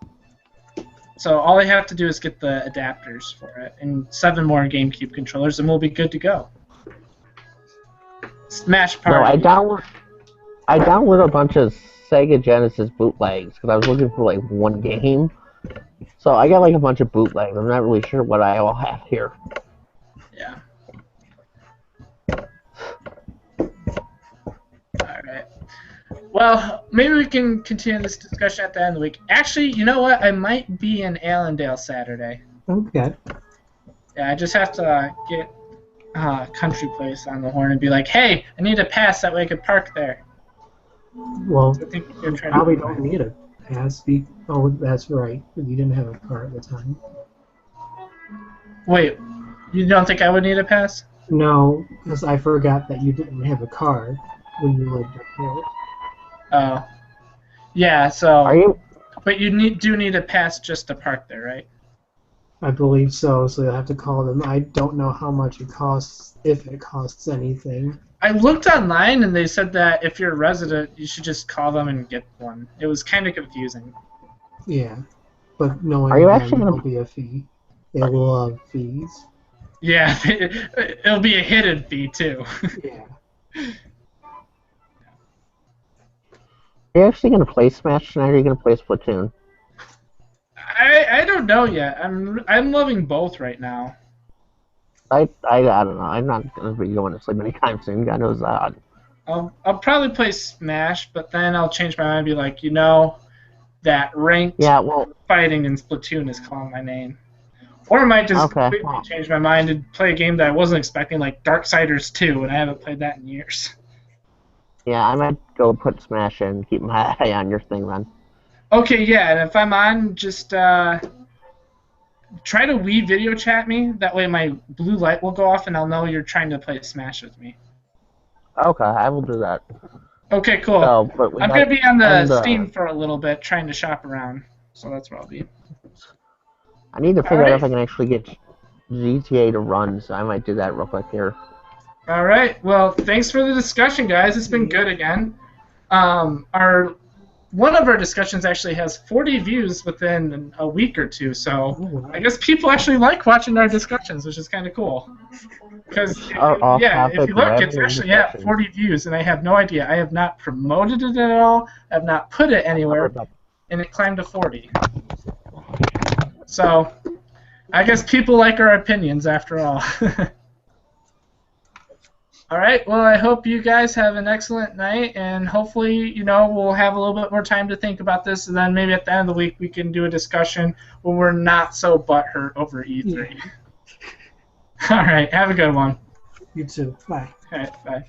So all I have to do is get the adapters for it, and 7 more GameCube controllers, and we'll be good to go. Smash No, Party. I downloaded a bunch of Sega Genesis bootlegs because I was looking for like one game. So I got like a bunch of bootlegs. I'm not really sure what I all have here. Yeah. Alright. Well, maybe we can continue this discussion at the end of the week. Actually, you know what? I might be in Allendale Saturday. Okay. Yeah, I just have to get Country Place on the horn and be like, hey, I need a pass, that way I could park there. Well, I think you're trying probably to don't need a pass. Oh, that's right. You didn't have a car at the time. Wait, you don't think I would need a pass? No, because I forgot that you didn't have a car when you lived up here. Oh. Yeah, so... Are you? But you do need a pass just to park there, right? I believe so, so you'll have to call them. I don't know how much it costs, if it costs anything. I looked online and they said that if you're a resident, you should just call them and get one. It was kind of confusing. Yeah, but knowing Are you them, actually there'll be a fee. They love fees. Yeah, it'll be a hidden fee too. Yeah. Are you actually gonna play Smash tonight, or are you gonna play Splatoon? I don't know yet. I'm loving both right now. I don't know. I'm not gonna be going to sleep anytime soon. God knows that. I'll probably play Smash, but then I'll change my mind and be like, that ranked fighting in Splatoon is calling my name. Or I might just completely change my mind and play a game that I wasn't expecting, like Darksiders 2, and I haven't played that in years. Yeah, I might go put Smash in and keep my eye on your thing then. Okay, yeah, and if I'm on, just try to Wii video chat me. That way my blue light will go off and I'll know you're trying to play Smash with me. Okay, I will do that. Okay, cool. So, I'm going to be on the Steam for a little bit trying to shop around. So that's where I'll be. I need to figure out if I can actually get GTA to run, so I might do that real quick here. All right. Well, thanks for the discussion, guys. It's been good again. One of our discussions actually has 40 views within a week or two, so I guess people actually like watching our discussions, which is kind of cool. Because, if you look, it's actually at 40 views, and I have no idea. I have not promoted it at all. I have not put it anywhere, and it climbed to 40. So, I guess people like our opinions after all. All right, well, I hope you guys have an excellent night, and hopefully, we'll have a little bit more time to think about this, and then maybe at the end of the week we can do a discussion when we're not so butthurt over E3. Yeah. All right, have a good one. You too. Bye. All right, bye.